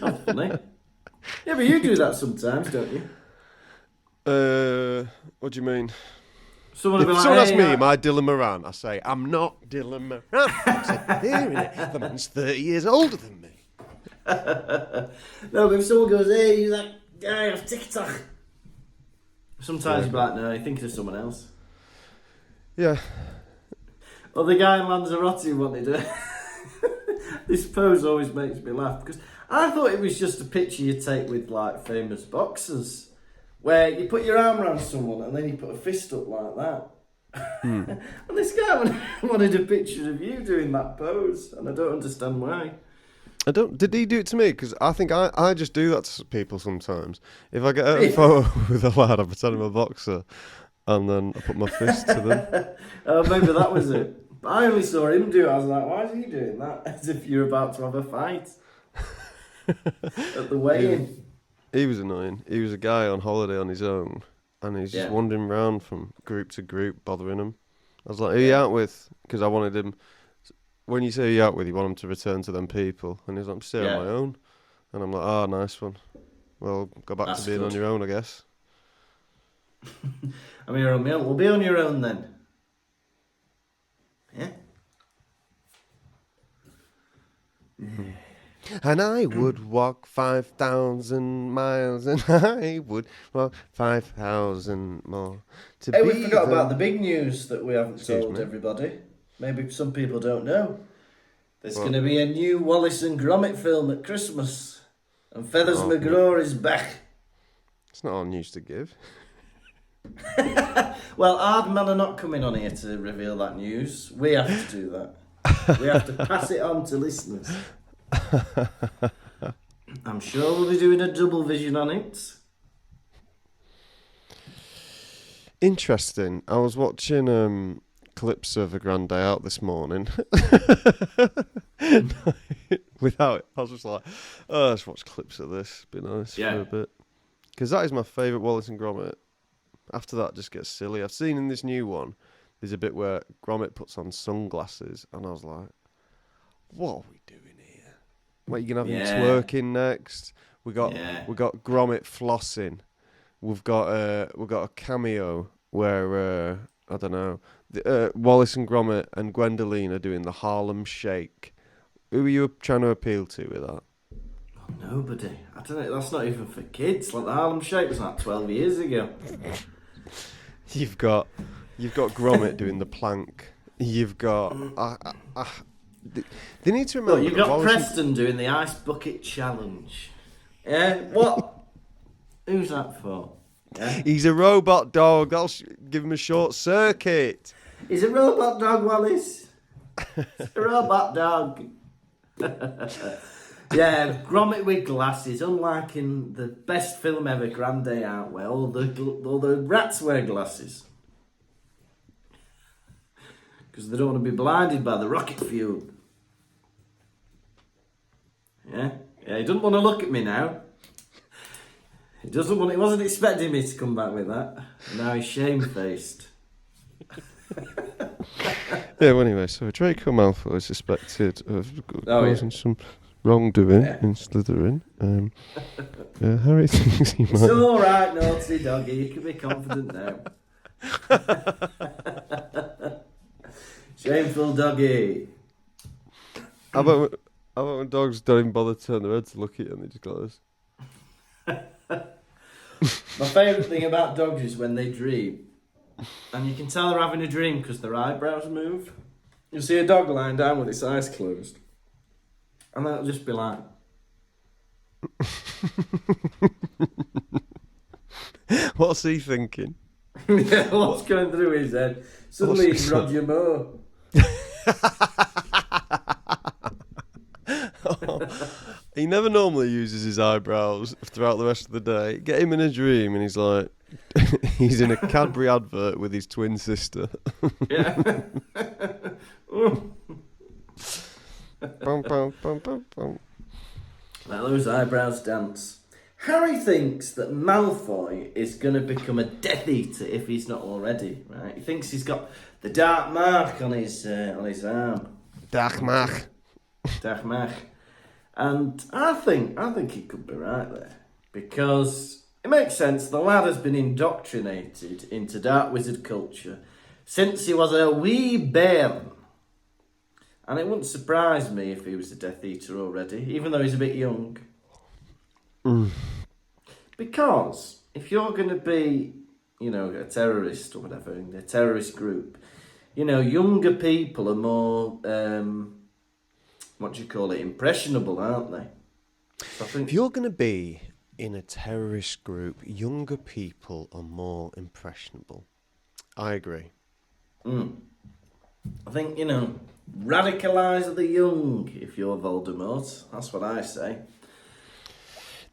That's funny. Yeah, but you do that sometimes, don't you? What do you mean? Someone asks me, "Am I Dylan Moran?" I say, "I'm not Dylan Moran." I said, "Hearing it, the man's 30 years older than me." No, but if someone goes, "Hey, you that guy off TikTok," sometimes you'd be like, "No, you're thinking of someone else." Yeah. Well, the guy in Lanzarote wanted it. This pose always makes me laugh because I thought it was just a picture you take with like famous boxers, where you put your arm around someone and then you put a fist up like that. And this guy wanted a picture of you doing that pose, and I don't understand why. Did he do it to me? Because I think I just do that to people sometimes. If I get a photo with a lad, I pretend I'm a boxer, and then I put my fist to them. Oh, maybe that was it. But I only saw him do it. I was like, why is he doing that? As if you're about to have a fight at the weigh-in. He was annoying. He was a guy on holiday on his own, and he's just wandering around from group to group, bothering them. I was like, who are you out with? Because I wanted him... When you say who you out with, you want him to return to them people. And he's like, I'm still on my own. And I'm like, oh, nice one. Well, go back to being on your own, I guess. I'm here on my own. We'll be on your own then. Yeah? And I would walk 5,000 miles, and I would walk 5,000 more. Hey, we forgot about the big news that we haven't told everybody. Maybe some people don't know. There's going to be a new Wallace and Gromit film at Christmas. And Feathers McGraw is back. It's not all news to give. Well, Aardman are not coming on here to reveal that news. We have to do that. We have to pass it on to listeners. I'm sure we'll be doing a double vision on it. Interesting. I was watching clips of A Grand Day Out this morning. Without it, I was just like, oh, let's watch clips of this. Be nice for a bit. Because that is my favourite Wallace and Gromit. After that, it just gets silly. I've seen in this new one, there's a bit where Gromit puts on sunglasses, and I was like, what are we doing here? What, you going to have him twerking next? We got Gromit flossing. We've got a cameo where, I don't know, Wallace and Gromit and Gwendoline are doing the Harlem Shake. Who are you trying to appeal to with that? Oh, nobody. I don't know. That's not even for kids. Like the Harlem Shake was like 12 years ago. You've got Gromit doing the plank. You've got. They need to remember. You've got Preston doing the ice bucket challenge. Yeah. What? Who's that for? Yeah? He's a robot dog. I'll give him a short circuit. He's a robot dog, Wallace. A robot dog. Yeah, Gromit with glasses, unlike in the best film ever, Grand Day Out, where all the rats wear glasses. Because they don't want to be blinded by the rocket fuel. Yeah, he doesn't want to look at me now. He wasn't expecting me to come back with that. Now he's shamefaced. Yeah, well, anyway, so Draco Malfoy is suspected of causing some wrongdoing in Slytherin. Harry thinks he might... It's all right, naughty doggy. You can be confident now. Shameful doggy. How about when dogs don't even bother to turn their head to look at you and they just go like this? My favourite thing about dogs is when they dream. And you can tell they're having a dream because their eyebrows move. You'll see a dog lying down with its eyes closed. And that'll just be like... What's he thinking? Yeah, what's going through his head? Suddenly it's Roger Moore. He never normally uses his eyebrows throughout the rest of the day. Get him in a dream and he's like... he's in a Cadbury advert with his twin sister. Yeah. Bum, bum, bum, bum, bum. Let those eyebrows dance. Harry thinks that Malfoy is going to become a Death Eater if he's not already. Right? He thinks he's got the dark mark on his arm. Dark mark. Dark mark. And I think he could be right there because it makes sense. The lad has been indoctrinated into dark wizard culture since he was a wee bairn. And it wouldn't surprise me if he was a Death Eater already, even though he's a bit young. Because if you're going to be, a terrorist or whatever, in a terrorist group, younger people are more, impressionable, aren't they? So I think... If you're going to be in a terrorist group, younger people are more impressionable. I agree. I think, radicalise the young if you're Voldemort. That's what I say.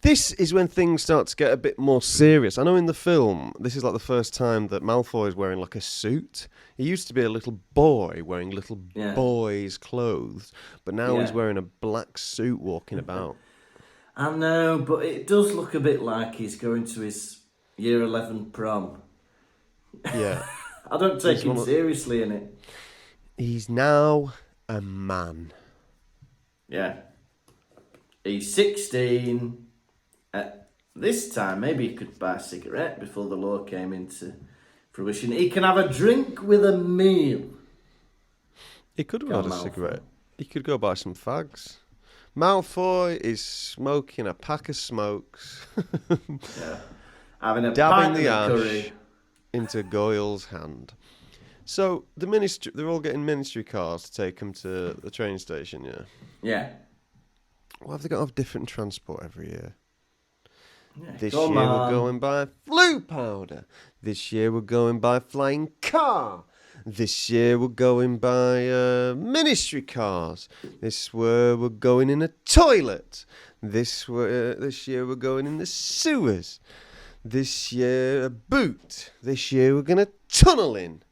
This is when things start to get a bit more serious. I know in the film, this is like the first time that Malfoy is wearing like a suit. He used to be a little boy wearing little boys' clothes, but now he's wearing a black suit walking about. I know, but it does look a bit like he's going to his Year 11 prom. Yeah. I don't take him seriously in it. He's now a man. Yeah. He's 16. At this time, maybe he could buy a cigarette before the law came into fruition. He can have a drink with a meal. He could have had a cigarette. He could go buy some fags. Malfoy is smoking a pack of smokes. Yeah. Having a dabbing pint the of ash curry into Goyle's hand. So the ministry, they're all getting ministry cars to take them to the train station, yeah? Yeah. Why have they got to have different transport every year? Yeah, this year we're going by flu powder. This year we're going by flying car. This year we're going by ministry cars. This year we're going in a toilet. This year we're going in the sewers. This year a boot. This year we're going to tunnel in.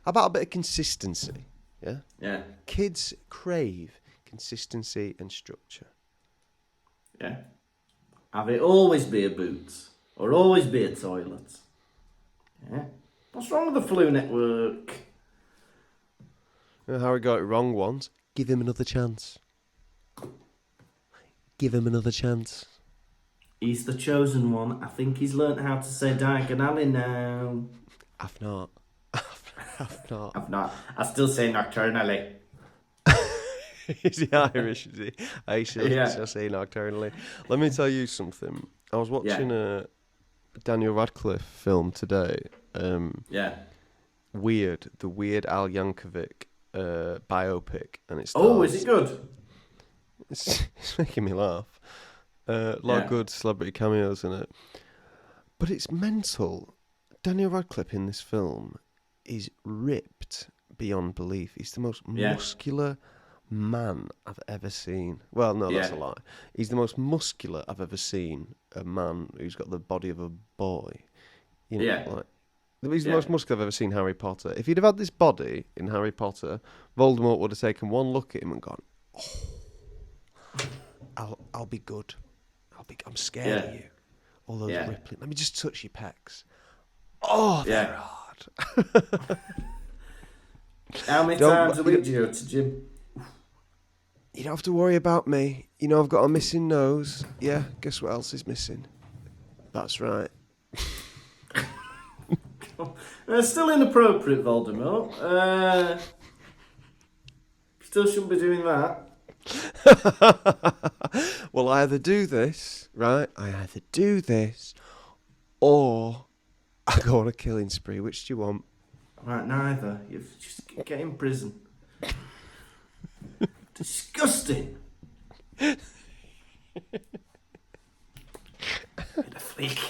How about a bit of consistency? Yeah? Yeah. Kids crave consistency and structure. Yeah. Have it always be a boot or always be a toilet. Yeah. What's wrong with the Flu Network? You know how he got it wrong once? Give him another chance. Give him another chance. He's the chosen one. I think he's learnt how to say diagonally now. I've not. I've not. I still say nocturnally. Is he Irish? Is he? I still say nocturnally. Let me tell you something. I was watching a Daniel Radcliffe film today. Weird, the Weird Al Yankovic biopic, and it's. Oh, is it good? It's making me laugh. A lot of good celebrity cameos in it, but it's mental. Daniel Radcliffe in this film is ripped beyond belief. He's the most muscular man I've ever seen. Well, no, that's a lie. He's the most muscular I've ever seen. A man who's got the body of a boy. You know, he's the most muscular I've ever seen. Harry Potter. If he'd have had this body in Harry Potter, Voldemort would have taken one look at him and gone, "Oh, I'll be good. I'm scared of you. All those rippling. Let me just touch your pecs. Oh, they're hard." How many times a week do you go to gym? You don't have to worry about me. You know I've got a missing nose. Yeah, guess what else is missing? That's right. Still inappropriate, Voldemort. Still shouldn't be doing that. Well, I either do this, right? Or I go on a killing spree. Which do you want? Right, neither. You just get in prison. Disgusting. Bit of fleek.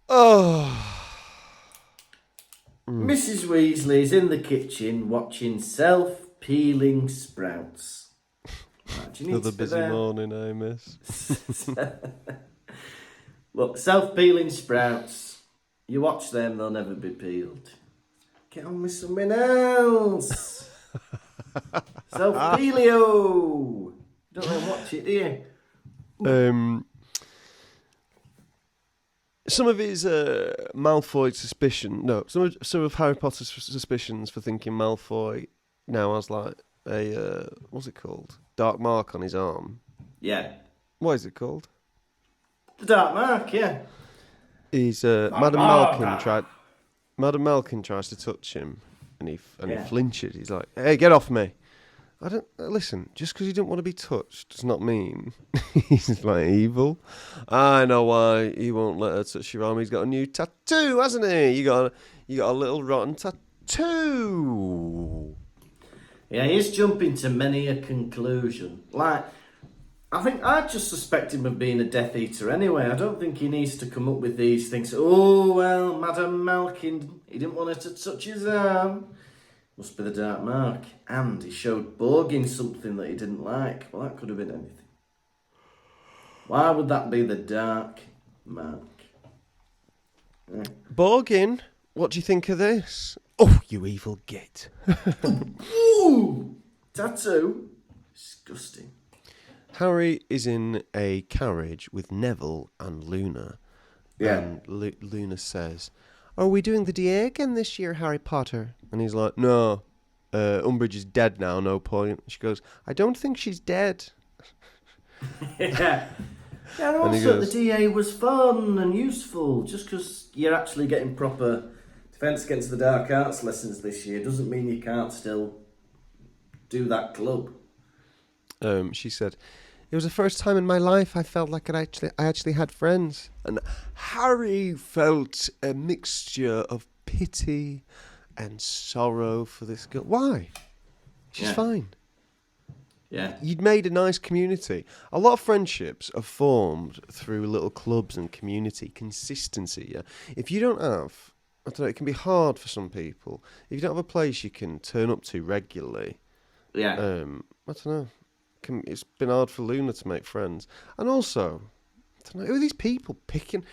Oh. Mrs. Weasley's in the kitchen watching self-peeling sprouts. Right, do you need another busy morning, I miss. Look, self-peeling sprouts. You watch them, they'll never be peeled. Get on with something else. Self-peelio. Don't let them watch it, do you? Some of his Malfoy suspicion. No, some of Harry Potter's suspicions for thinking Malfoy now has like a what's it called? Dark mark on his arm. Yeah. What is it called? The dark mark. Yeah. He's Madam Malkin tries to touch him, and he flinches. He's like, "Hey, get off me!" I don't listen. Just because you don't want to be touched does not mean he's like evil. I know why he won't let her touch your arm. He's got a new tattoo, hasn't he? You got a little rotten tattoo. Yeah, he's jumping to many a conclusion. Like, I think I just suspect him of being a Death Eater anyway. I don't think he needs to come up with these things. Oh, well, Madam Malkin, he didn't want her to touch his arm. Must be the dark mark. And he showed Borgin something that he didn't like. Well, that could have been anything. Why would that be the dark mark? Yeah. Borgin, what do you think of this? Oh, you evil git. Ooh! Tattoo? Disgusting. Harry is in a carriage with Neville and Luna. Yeah. And Luna says, "Are we doing the DA again this year, Harry Potter?" And he's like, "No, Umbridge is dead now, no point." She goes, "I don't think she's dead." Yeah. Yeah, and also the DA was fun and useful. Just because you're actually getting proper Defence Against the Dark Arts lessons this year doesn't mean you can't still do that club. She said, "It was the first time in my life I felt like I actually had friends." And Harry felt a mixture of pity and sorrow for this girl. Why? She's fine. Yeah. You'd made a nice community. A lot of friendships are formed through little clubs and community consistency. Yeah. If you don't have, I don't know, it can be hard for some people. If you don't have a place you can turn up to regularly, Yeah. I don't know. It's been hard for Luna to make friends. And also, I don't know, who are these people picking?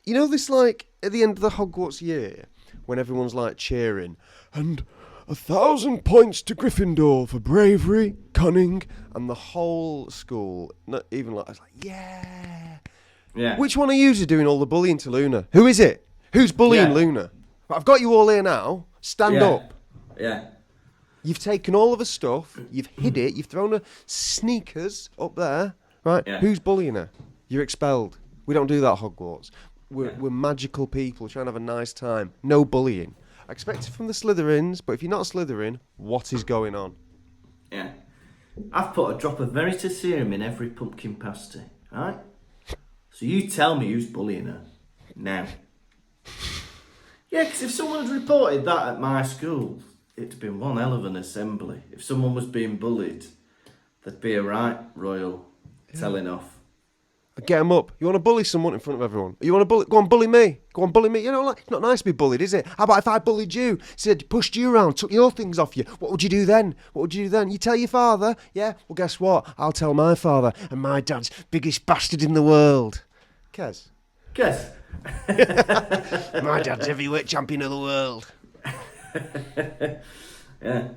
You know this, like, at the end of the Hogwarts year, when everyone's, like, cheering, and 1,000 points to Gryffindor for bravery, cunning, and the whole school, not even like, I was like, yeah. Which one of you are doing all the bullying to Luna? Who is it? Who's bullying Luna? I've got you all here now. Stand up. Yeah. You've taken all of her stuff, you've hid it, you've thrown her sneakers up there, right? Yeah. Who's bullying her? You're expelled. We don't do that at Hogwarts. We're magical people trying to have a nice time. No bullying. I expect it from the Slytherins, but if you're not a Slytherin, what is going on? Yeah. I've put a drop of Veritaserum in every pumpkin pasty, right? So you tell me who's bullying her now. Yeah, because if someone had reported that at my school, it'd been one hell of an assembly. If someone was being bullied, there'd be a right royal telling off. Get them up. You want to bully someone in front of everyone? You want to bully? Go on, bully me. Go on, bully me. You know, like, it's not nice to be bullied, is it? How about if I bullied you? Said, pushed you around, took your things off you. What would you do then? What would you do then? You tell your father? Yeah? Well, guess what? I'll tell my father. And my dad's biggest bastard in the world. Kez. My dad's heavyweight champion of the world. Yeah.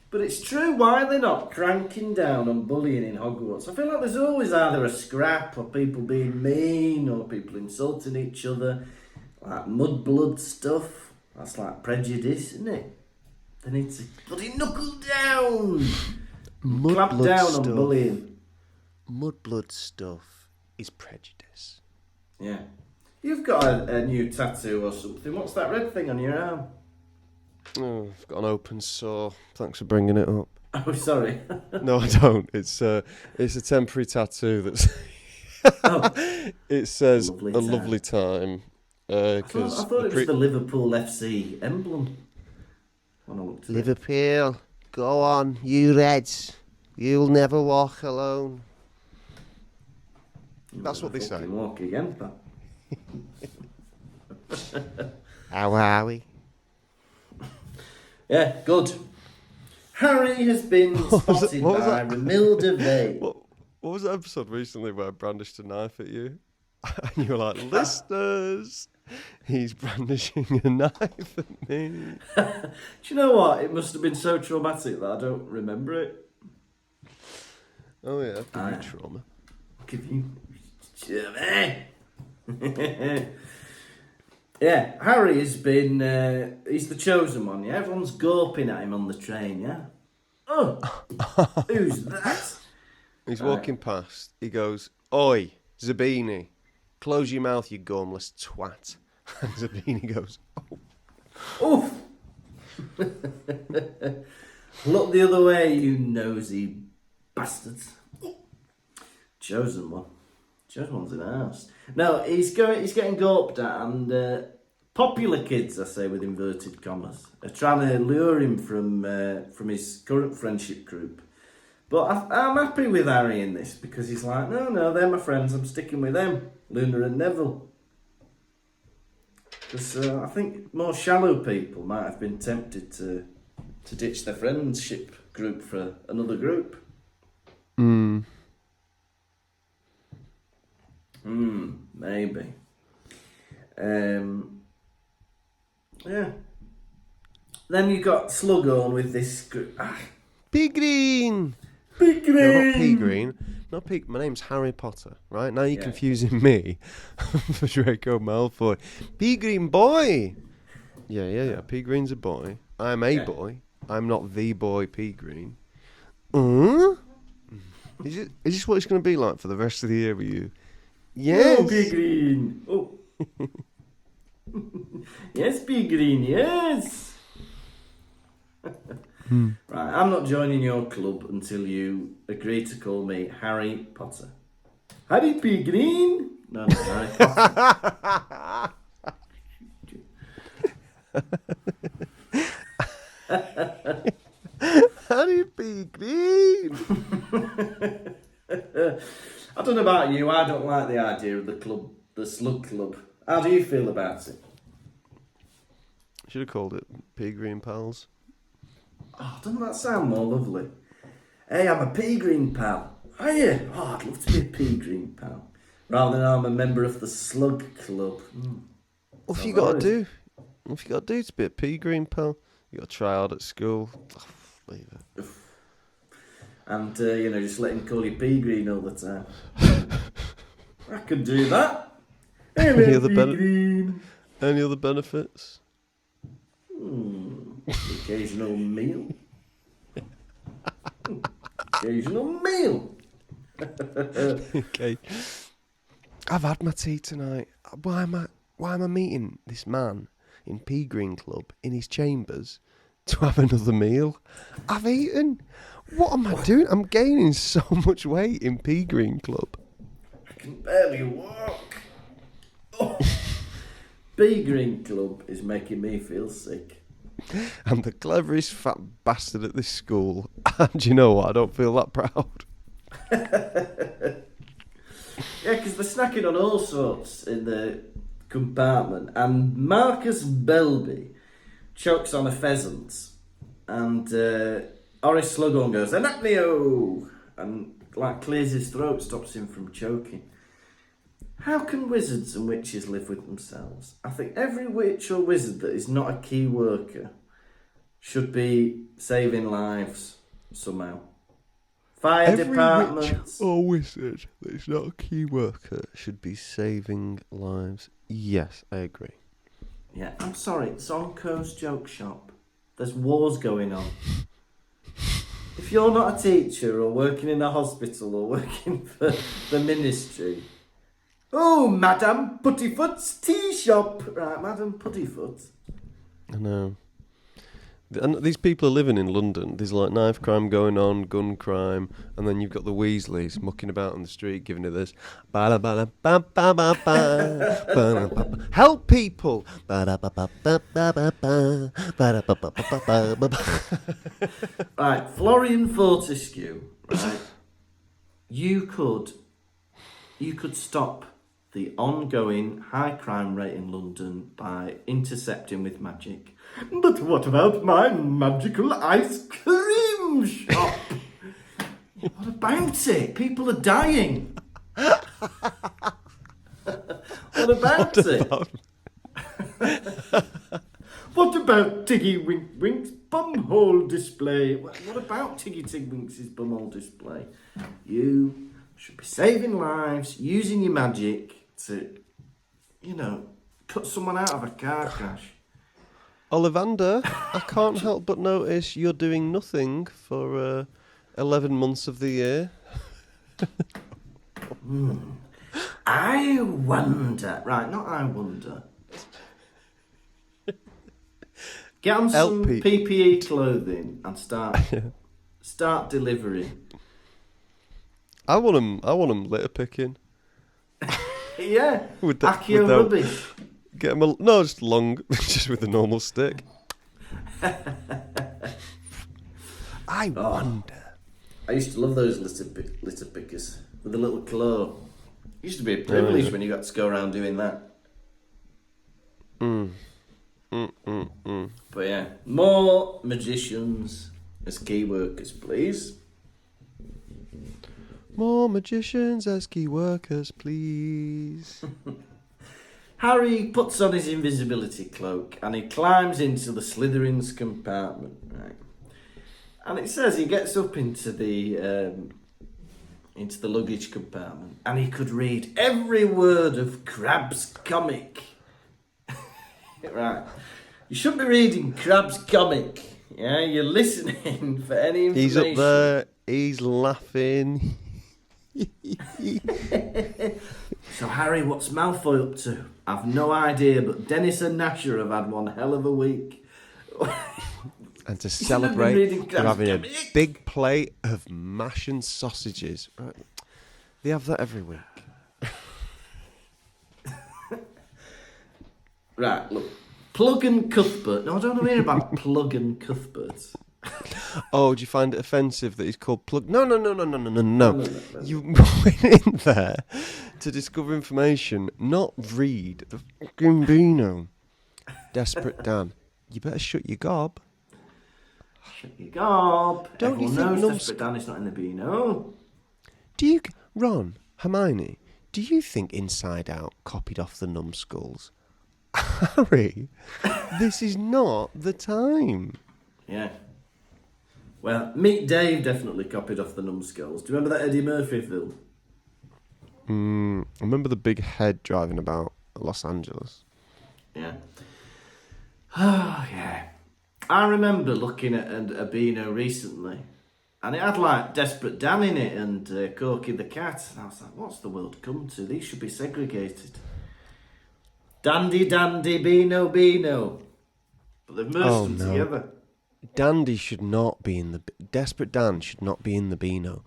But it's true, why are they not cranking down on bullying in Hogwarts? I feel like there's always either a scrap or people being mean or people insulting each other. Like mudblood stuff. That's like prejudice, isn't it? They need to bloody knuckle down. Clamp down on bullying. Mudblood stuff is prejudice. Yeah. You've got a new tattoo or something. What's that red thing on your arm? Oh, I've got an open sore. Thanks for bringing it up. Oh, sorry. No, I don't. It's a temporary tattoo that's. It says lovely time. I thought it was the Liverpool FC emblem. Liverpool, go on, you Reds. You'll never walk alone. That's what they say. Walk again, How are we? Yeah, good. Harry has been spotted by Romilda Vane. What was that episode recently where I brandished a knife at you? And you were like, listeners, he's brandishing a knife at me. Do you know what? It must have been so traumatic that I don't remember it. Oh yeah, give you trauma. Give you... Yeah, Harry has been, he's the chosen one, yeah? Everyone's gawping at him on the train, yeah? Oh, who's that? He's walking past, he goes, "Oi, Zabini, close your mouth, you gormless twat." And Zabini goes, "Oh." Oof. Look the other way, you nosy bastards. Chosen one. Chosen one's in the house. No, he's getting gawped at, and popular kids, I say with inverted commas, are trying to lure him from his current friendship group. But I'm happy with Harry in this, because he's like, no, they're my friends, I'm sticking with them, Luna and Neville. Because I think more shallow people might have been tempted to ditch their friendship group for another group. Maybe. Yeah. Then you got Slug on with this group. Pea Green! Pea Green! No, not Pea Green. not Pete. My name's Harry Potter, right? Now you're confusing me for Draco Malfoy. Pea Green boy. Yeah. Pea Green's a boy. I'm a boy. I'm not the boy Pea Green. Is this what it's going to be like for the rest of the year with you? Yes. Oh, Pea Green. Oh. Yes, Pea Green, yes. Right, I'm not joining your club until you agree to call me Harry Potter. Harry Pea Green? No, Harry Potter. Harry Pea Green. I don't know about you, I don't like the idea of the club, the Slug Club. How do you feel about it? Should have called it Pea Green Pals. Oh, doesn't that sound more lovely? Hey, I'm a Pea Green pal. Are you? Oh, I'd love to be a Pea Green pal. Rather than I'm a member of the Slug Club. What have you got to do? What have you got to do to be a Pea Green pal? You got to try hard at school. Oh, leave it. And, just let him call you Pea Green all the time. I could do that. Any other benefits? Occasional meal. Occasional meal. Okay. I've had my tea tonight. Why am I meeting this man in Pea Green Club in his chambers to have another meal? I've eaten. What am I doing? I'm gaining so much weight in Pea Green Club. I can barely walk. Oh. Pea Green Club is making me feel sick. I'm the cleverest fat bastard at this school. And you know what? I don't feel that proud. Yeah, because they're snacking on all sorts in the compartment. And Marcus Belby chokes on a pheasant. And Horace Slughorn goes, "Anacneo!" And clears his throat, stops him from choking. How can wizards and witches live with themselves? I think every witch or wizard that is not a key worker should be saving lives somehow. Fire department. Every witch or wizard that is not a key worker should be saving lives. Yes, I agree. Yeah, I'm sorry, it's Zonko's joke shop. There's wars going on. If you're not a teacher or working in a hospital or working for the ministry... Oh, Madame Puttyfoot's tea shop. Right, Madame Puttyfoot. I know. And these people are living in London. There's like knife crime going on, gun crime, and then you've got the Weasleys mucking about on the street giving it this. Help people! Right, Florian Fortescue. Right, you could stop the ongoing high crime rate in London by intercepting with magic. But what about my magical ice cream shop? What about it? People are dying. What about it? What about Tiggy Wink Wink's bumhole display? What about Tiggy Tig Wink's bumhole display? You should be saving lives, using your magic to, cut someone out of a car crash. Ollivander, I can't help but notice you're doing nothing for 11 months of the year. I wonder. Right, not I wonder. Get on some PPE clothing and start delivering. I want them litter picking. Yeah, Accio rubbish. Get them just long, just with a normal stick. I wonder. I used to love those litter pickers with a little claw. It used to be a privilege when you got to go around doing that. But yeah, more magicians as key workers, please. More magicians as key workers, please. Harry puts on his invisibility cloak and he climbs into the Slytherin's compartment. Right, and it says he gets up into the into the luggage compartment, and he could read every word of Crab's comic. Right. You shouldn't be reading Crab's comic. Yeah, you're listening for any information. He's up there, he's laughing. So, Harry, what's Malfoy up to? I've no idea, but Dennis and Nasher have had one hell of a week. And to celebrate, they're having a big plate of mash and sausages. Right. They have that every week. Right, look. Plug and Cuthbert. No, I don't want to hear about Plug and Cuthbert. Oh, do you find it offensive that he's called Plug? No. You went in there to discover information, not read the fucking Beano. Desperate Dan. You better shut your gob. Shut your gob. Don't Everyone you think knows Desperate Dan is not in the Beano? Ron, Hermione, do you think Inside Out copied off the numbskulls? Harry, this is not the time. Yeah. Well, Meet Dave definitely copied off the numbskulls. Do you remember that Eddie Murphy film? I remember the big head driving about Los Angeles. Yeah. Oh, yeah. I remember looking at a Beano recently, and it had like Desperate Dan in it and Corky the Cat. And I was like, what's the world come to? These should be segregated. Dandy, Beano. But they've merged them together. Dandy should not be in the... Desperate Dan should not be in the Beano.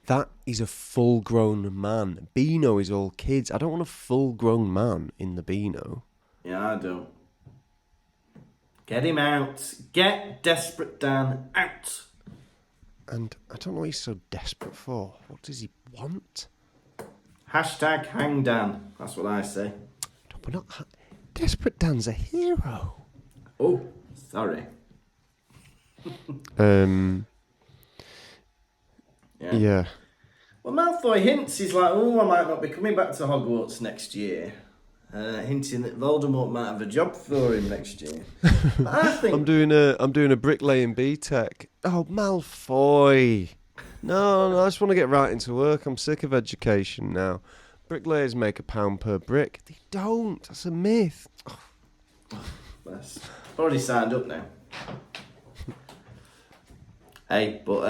That is a full-grown man. Beano is all kids. I don't want a full-grown man in the Beano. Yeah, I don't. Get him out. Get Desperate Dan out. And I don't know what he's so desperate for. What does he want? Hashtag hang Dan. That's what I say. But not... Desperate Dan's a hero. Oh, sorry. Yeah. Well, Malfoy hints he's like, I might not be coming back to Hogwarts next year. Hinting that Voldemort might have a job for him next year. But I think I'm doing a bricklaying BTEC. Oh, Malfoy. No, I just want to get right into work. I'm sick of education now. Bricklayers make £1 per brick. They don't. That's a myth. I've already signed up now. Hey, but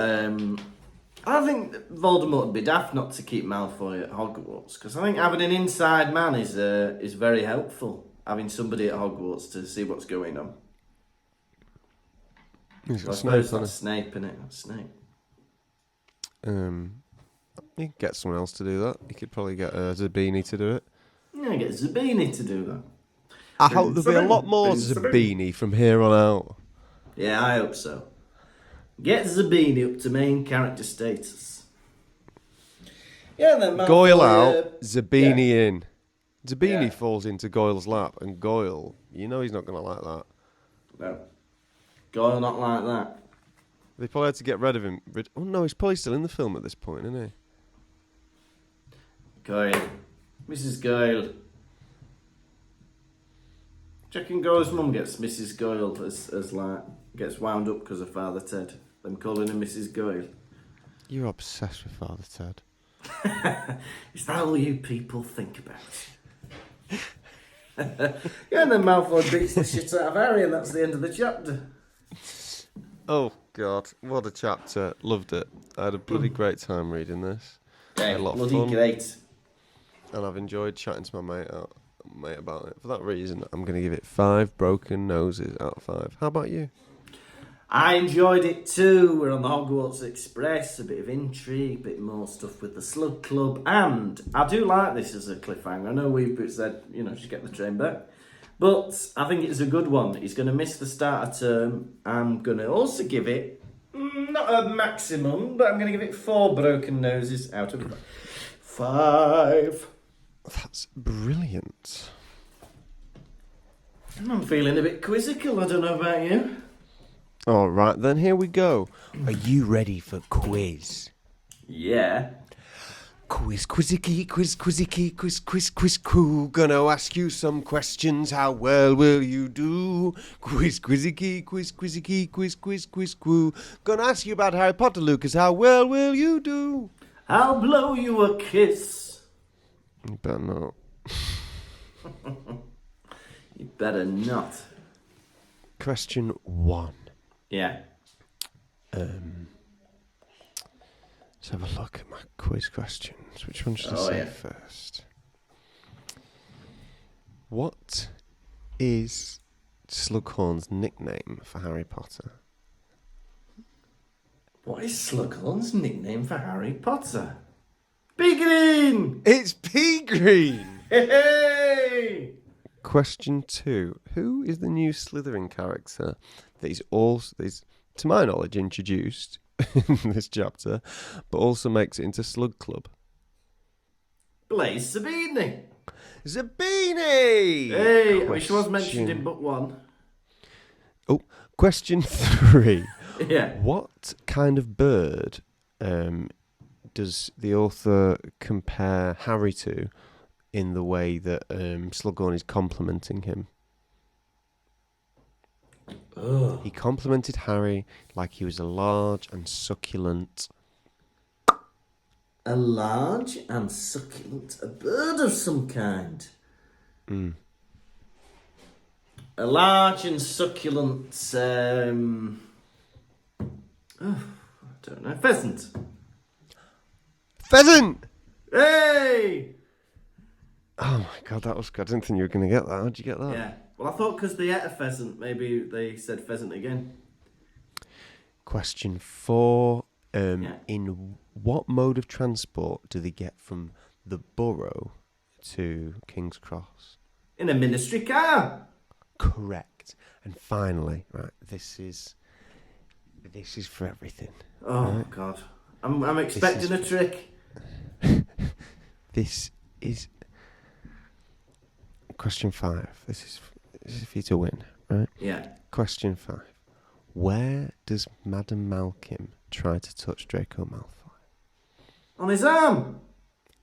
I think Voldemort would be daft not to keep Malfoy at Hogwarts, because I think having an inside man is very helpful. Having somebody at Hogwarts to see what's going on. He's got I suppose that's Snape, innit? That's Snape. You can get someone else to do that. You could probably get Zabini to do it. Yeah, get Zabini to do that. I hope there'll be a lot more Zabini from here on out. Yeah, I hope so. Get Zabini up to main character status. Yeah, then Malfoy, Goyle out, Zabini in. Zabini falls into Goyle's lap, and Goyle, you know he's not going to like that. No. Goyle not like that. They probably had to get rid of him. Oh no, he's probably still in the film at this point, isn't he? Goyle. Mrs. Goyle. Do you reckon Goyle's mum gets Mrs. Goyle as like, gets wound up because of Father Ted? Them calling her Mrs. Goyle. You're obsessed with Father Ted. Is that all you people think about? Yeah, and then Malfoy beats the shit out of Harry, and that's the end of the chapter. Oh, God. What a chapter. Loved it. I had a bloody great time reading this. Yeah, a lot bloody of fun. great. And I've enjoyed chatting to my mate about it. For that reason, I'm going to give it 5 broken noses out of 5. How about you? I enjoyed it too. We're on the Hogwarts Express, a bit of intrigue, a bit more stuff with the Slug Club, and I do like this as a cliffhanger. I know we've said, just get the train back, but I think it's a good one. He's going to miss the start of term. I'm going to also give it, not a maximum, but I'm going to give it 4 broken noses out of 5. That's brilliant. I'm feeling a bit quizzical, I don't know about you. All right, then here we go. Are you ready for quiz? Yeah. Quiz, cool. Gonna ask you some questions. How well will you do? Quiz, cool. Gonna ask you about Harry Potter, Lucas. How well will you do? I'll blow you a kiss. You better not. You better not. Question 1. Yeah. Let's have a look at my quiz questions. Which one should I say first? What is Slughorn's nickname for Harry Potter? What is Slughorn's nickname for Harry Potter? Pegreen! It's Pegreen! Hey! Question 2. Who is the new Slytherin character that is to my knowledge, introduced in this chapter, but also makes it into Slug Club? Blaise Zabini! Zabini! Hey, which was mentioned in book 1. Oh, question 3. Yeah. What kind of bird does the author compare Harry to in the way that Slughorn is complimenting him? Oh. He complimented Harry like he was a large and succulent... A large and succulent, a bird of some kind. Mm. A large and succulent, I don't know, pheasant. Pheasant! Hey! Oh my god, that was good. I didn't think you were going to get that. How'd you get that? Yeah. Well, I thought because they ate a pheasant, maybe they said pheasant again. Question 4. Yeah. In what mode of transport do they get from the borough to King's Cross? In a ministry car. Correct. And finally, right, this is for everything. Oh, right? God. I'm expecting a trick. This is question 5. This is for you to win, right? Yeah. Question 5. Where does Madame Malkin try to touch Draco Malfoy? On his arm.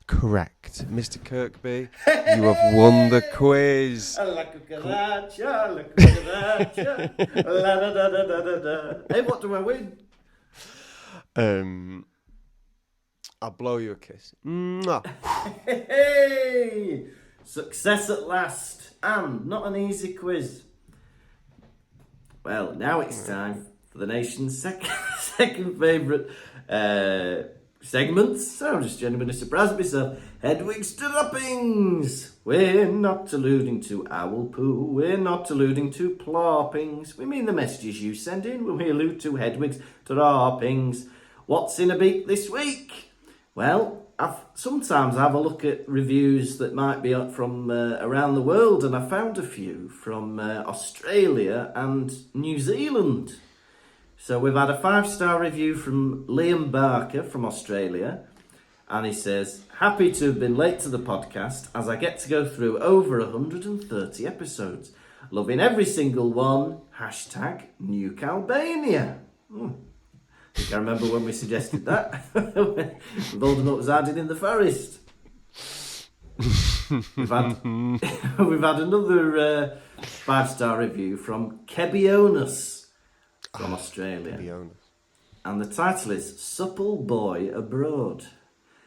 Correct. Mr. Kirkby, you have won the quiz. La cucaracha, la cucaracha, la da da da da da da. Hey, what do I win? I'll blow you a kiss. Mwah. Hey! Success at last. And not an easy quiz. Well, now it's time for the nation's second favourite segment. So I'm just genuinely surprised at myself. Hedwig's droppings. We're not alluding to owl poo. We're not alluding to ploppings. We mean the messages you send in when we allude to Hedwig's droppings. What's in a beak this week? Well, sometimes I have a look at reviews that might be from around the world, and I found a few from Australia and New Zealand. So we've had a 5-star review from Liam Barker from Australia, and he says, happy to have been late to the podcast as I get to go through over 130 episodes. Loving every single one. #Nuke Albania. I think I remember when we suggested that. When Voldemort was hiding in the forest. We've had another 5-star review from Kebionus from Australia. Kebionus. And the title is Supple Boy Abroad.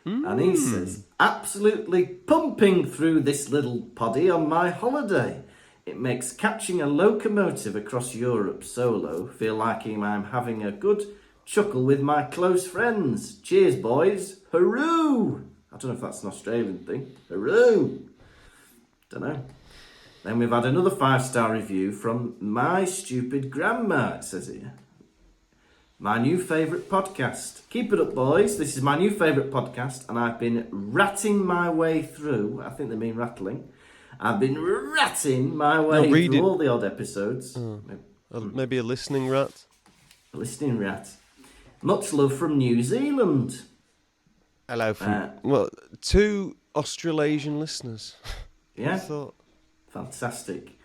And he says, absolutely pumping through this little poddy on my holiday. It makes catching a locomotive across Europe solo feel like I'm having a good chuckle with my close friends. Cheers, boys. Hooroo! I don't know if that's an Australian thing. Hooroo! Don't know. Then we've had another 5-star review from My Stupid Grandma, it says here. My new favourite podcast. Keep it up, boys. This is my new favourite podcast, and I've been ratting my way through. I think they mean rattling. I've been ratting my way through all the odd episodes. Maybe a listening rat? A listening rat. Much love from New Zealand. Hello from 2 Australasian listeners. Yeah. I thought. Fantastic.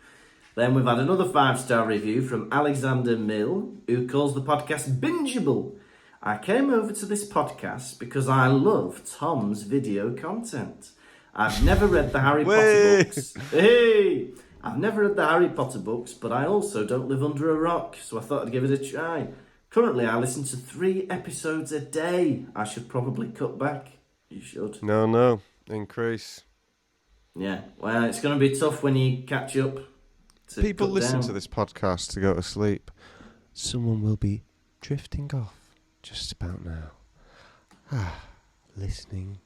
Then we've had another 5-star review from Alexander Mill, who calls the podcast bingeable. I came over to this podcast because I love Tom's video content. I've never read the Harry Potter books. Hey! I've never read the Harry Potter books, but I also don't live under a rock, so I thought I'd give it a try. Currently, I listen to 3 episodes a day. I should probably cut back. You should. No. Increase. Yeah. Well, it's going to be tough when you catch up. People listen to this podcast to go to sleep. Someone will be drifting off just about now. Listening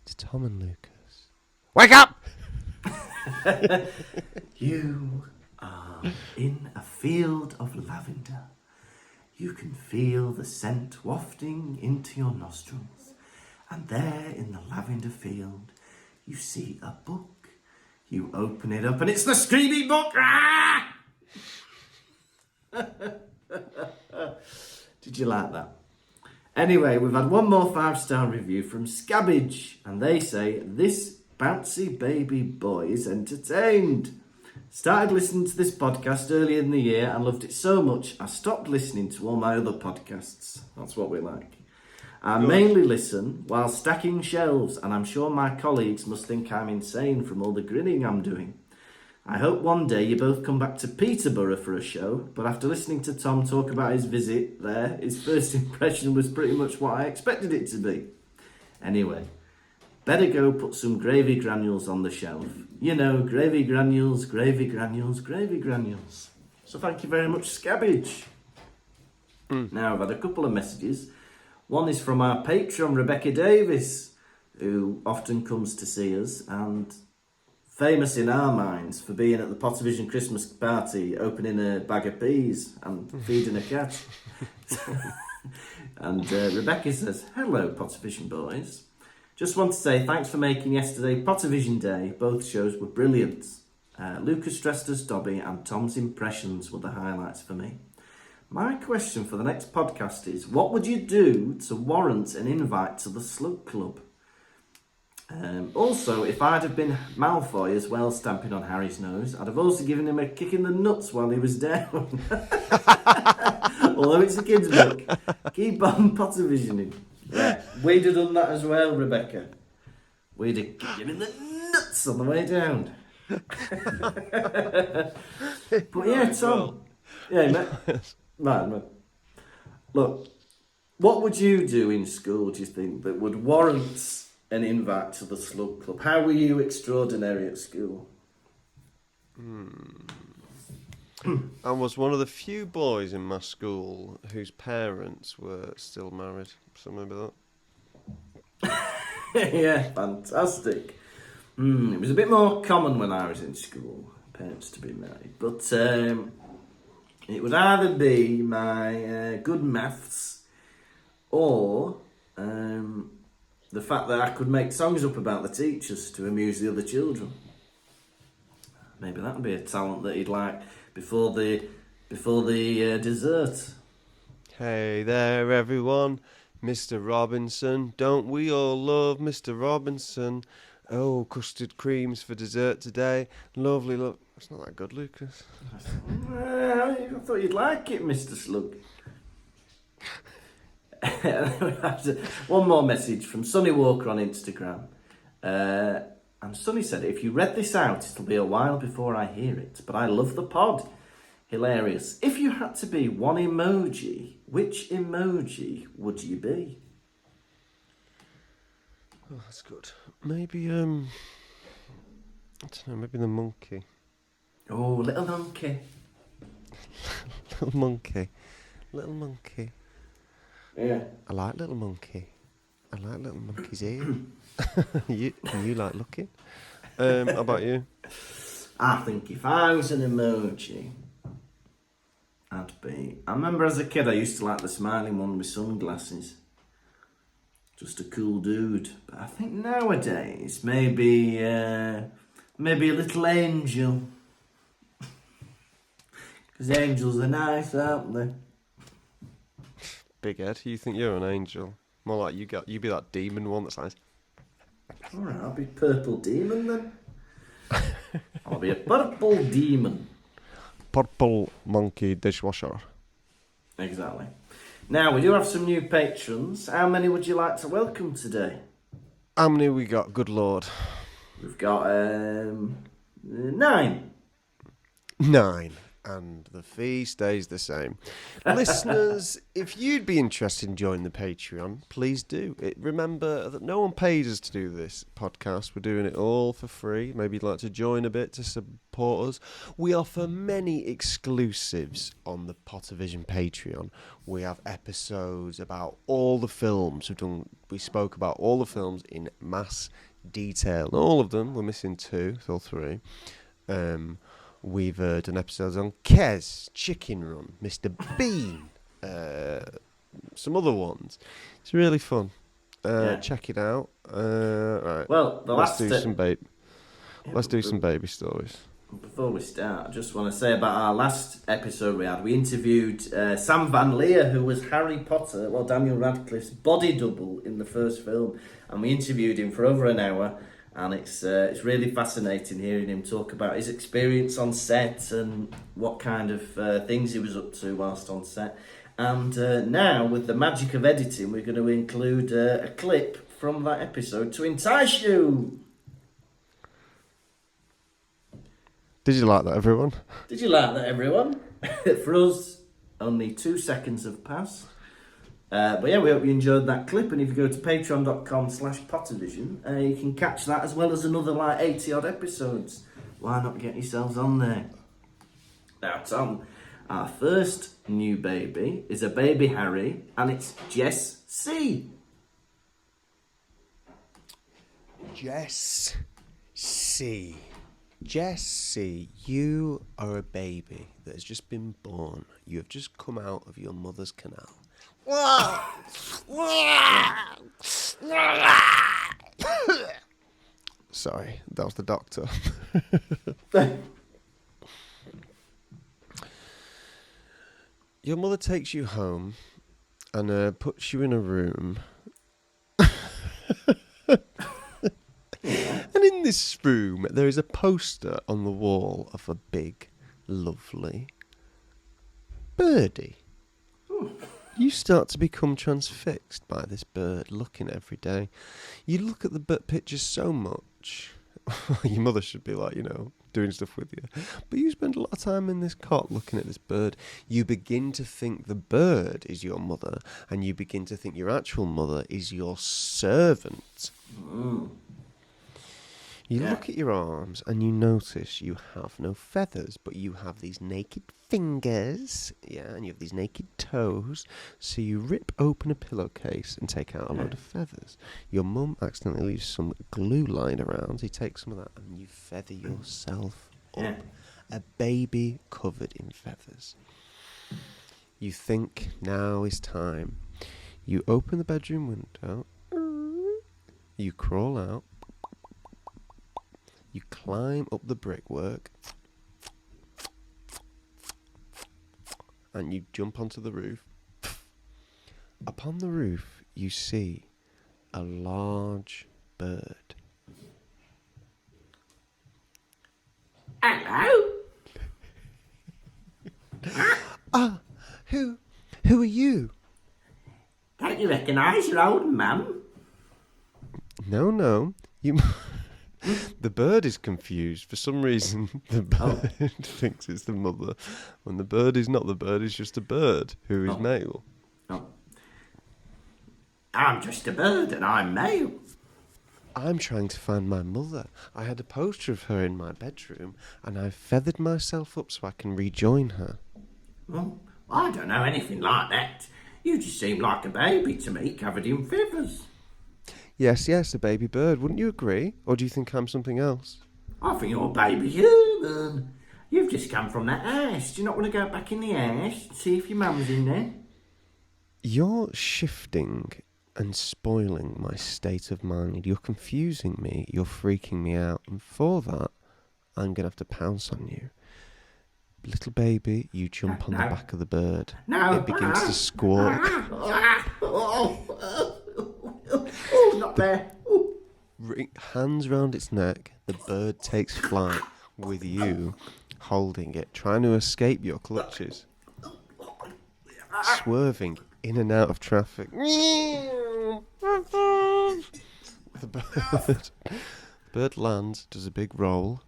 to Tom and Lucas. Wake up! You are in a field of lavender. You can feel the scent wafting into your nostrils. And there in the lavender field, you see a book. You open it up and it's the Screamy book! Ah! Did you like that? Anyway, we've had one more 5-star review from Scabbage, and they say, this bouncy baby boy is entertained. Started listening to this podcast earlier in the year and loved it so much I stopped listening to all my other podcasts. That's what we like. I mainly listen while stacking shelves, and I'm sure my colleagues must think I'm insane from all the grinning I'm doing. I hope one day you both come back to Peterborough for a show, but after listening to Tom talk about his visit there, his first impression was pretty much what I expected it to be. Anyway, better go put some gravy granules on the shelf. You know, gravy granules, gravy granules, gravy granules. So thank you very much, Scabbage. Now, I've had a couple of messages. One is from our patron, Rebecca Davis, who often comes to see us and famous in our minds for being at the Pottervision Christmas party, opening a bag of peas and feeding a cat. And Rebecca says, hello, Pottervision boys. Just want to say thanks for making yesterday Pottervision Day. Both shows were brilliant. Lucas dressed as Dobby and Tom's impressions were the highlights for me. My question for the next podcast is, what would you do to warrant an invite to the Slug Club? Also, if I'd have been Malfoy as well, stamping on Harry's nose, I'd have also given him a kick in the nuts while he was down. Although it's a kid's book, keep on Pottervisioning. Yeah, we'd have done that as well, Rebecca. We'd have kicked him in the nuts on the way down. But yeah, Tom. Yeah, mate. Man. Look, what would you do in school, do you think, that would warrant an invite to the Slug Club? How were you extraordinary at school? I was one of the few boys in my school whose parents were still married. So remember that? Yeah, fantastic. It was a bit more common when I was in school, parents to be married. But it would either be my good maths or the fact that I could make songs up about the teachers to amuse the other children. Maybe that would be a talent that he'd like before the dessert. Hey there, everyone. Mr. Robinson. Don't we all love Mr. Robinson? Oh, custard creams for dessert today. Lovely, look. It's not that good, Lucas. I thought you'd like it, Mr. Slug. One more message from Sonny Walker on Instagram. And Sonny said, if you read this out, it'll be a while before I hear it, but I love the pod. Hilarious. If you had to be one emoji, which emoji would you be? Oh, that's good. Maybe, I don't know, maybe the monkey. Oh, little monkey. Little monkey. Little monkey. Yeah. I like little monkey. I like little monkey's ear. you like looking? How about you? I think if I was an emoji, I remember as a kid I used to like the smiling one with sunglasses. Just a cool dude. But I think nowadays, maybe a little angel. Because angels are nice, aren't they? Big Ed, you think you're an angel? More like you be that demon one that's nice. Alright, I'll be purple demon then. I'll be a purple demon. Purple monkey dishwasher. Exactly. Now, we do have some new patrons. How many would you like to welcome today? How many we got, good lord? We've got 9. 9. and the fee stays the same. Listeners, if you'd be interested in joining the Patreon, please do. Remember that no one pays us to do this podcast. We're doing it all for free. Maybe you'd like to join a bit to support us. We offer many exclusives on the Pottervision Patreon. We have episodes about all the films. We spoke about all the films in mass detail. All of them. We're missing 2 or 3. We've done episodes on Kez, Chicken Run, Mr. Bean, some other ones. It's really fun. Check it out. Right. Well, let's do some baby stories. Before we start, I just want to say about our last episode we had. We interviewed Sam Van Leer, who was Harry Potter, Daniel Radcliffe's body double in the first film, and we interviewed him for over an hour. And it's really fascinating hearing him talk about his experience on set and what kind of things he was up to whilst on set. And now, with the magic of editing, we're going to include a clip from that episode to entice you. Did you like that, everyone? Did you like that, everyone? For us, only 2 seconds have passed. But yeah, we hope you enjoyed that clip, and if you go to patreon.com/Pottervision, you can catch that as well as another 80 odd episodes. Why not get yourselves on there? Now, Tom, our first new baby is a baby Harry, and it's Jess C. Jess C. Jess C, you are a baby that has just been born. You have just come out of your mother's canal. Sorry, that was the doctor. Your mother takes you home and puts you in a room. And in this room, there is a poster on the wall of a big, lovely birdie. You start to become transfixed by this bird, looking every day. You look at the pictures so much. Your mother should be doing stuff with you. But you spend a lot of time in this cot looking at this bird. You begin to think the bird is your mother, and you begin to think your actual mother is your servant. You look at your arms and you notice you have no feathers, but you have these naked fingers, and you have these naked toes. So you rip open a pillowcase and take out a load of feathers. Your mum accidentally leaves some glue lying around. You take some of that and you feather yourself up. A baby covered in feathers. You think now is time. You open the bedroom window. You crawl out. You climb up the brickwork and you jump onto the roof. Upon the roof, you see a large bird. Hello? Who are you? Don't you recognise your old mum? No. You... The bird is confused. For some reason, the bird thinks it's the mother, when the bird is not the bird, it's just a bird who is male. Oh. I'm just a bird and I'm male. I'm trying to find my mother. I had a poster of her in my bedroom, and I feathered myself up so I can rejoin her. Well, I don't know anything like that. You just seem like a baby to me, covered in feathers. Yes, a baby bird. Wouldn't you agree? Or do you think I'm something else? I think you're a baby human. You've just come from that house. Do you not want to go back in the house and see if your mum's in there? You're shifting and spoiling my state of mind. You're confusing me. You're freaking me out. And for that, I'm going to have to pounce on you. Little baby, you jump on the back of the bird. No. It begins to squawk. Oh, not there. Hands round its neck, the bird takes flight with you holding it, trying to escape your clutches. Swerving in and out of traffic. The bird lands, does a big roll.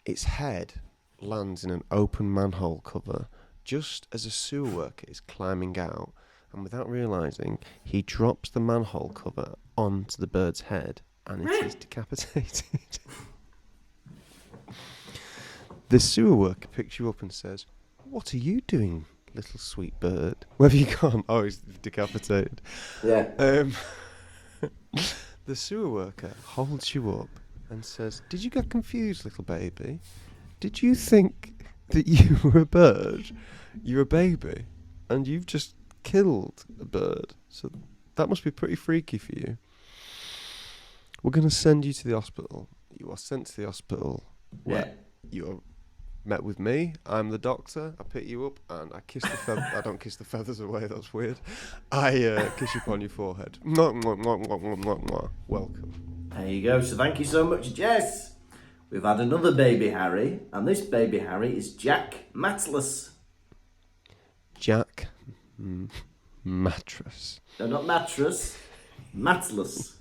Its head lands in an open manhole cover just as a sewer worker is climbing out, and without realising, he drops the manhole cover onto the bird's head, and it is decapitated. The sewer worker picks you up and says, "What are you doing, little sweet bird? Where have you gone?" Oh, he's decapitated. Yeah. The sewer worker holds you up and says, "Did you get confused, little baby? Did you think that you were a bird? You're a baby, and you've just killed a bird. So that must be pretty freaky for you. We're going to send you to the hospital. You are sent to the hospital where you're met with me. I'm the doctor. I pick you up and I kiss the feathers. I don't kiss the feathers away. That's weird. I kiss you upon your forehead. Welcome." There you go. So thank you so much, Jess. We've had another baby Harry, and this baby Harry is Jack Mattless. Jack Mattress. No, not mattress. Mattless.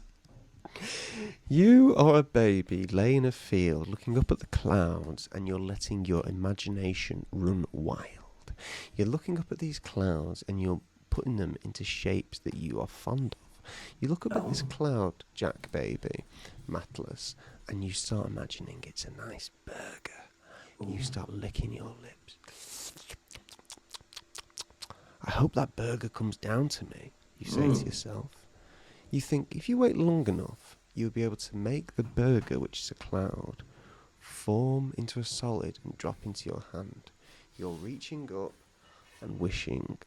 You are a baby laying in a field looking up at the clouds, and you're letting your imagination run wild. You're looking up at these clouds and you're putting them into shapes that you are fond of. You look up at this cloud, Jack baby, Mattless, and you start imagining it's a nice burger. You start licking your lips. "I hope that burger comes down to me," you say to yourself. You think if you wait long enough, you'll be able to make the burger, which is a cloud, form into a solid and drop into your hand. You're reaching up and wishing,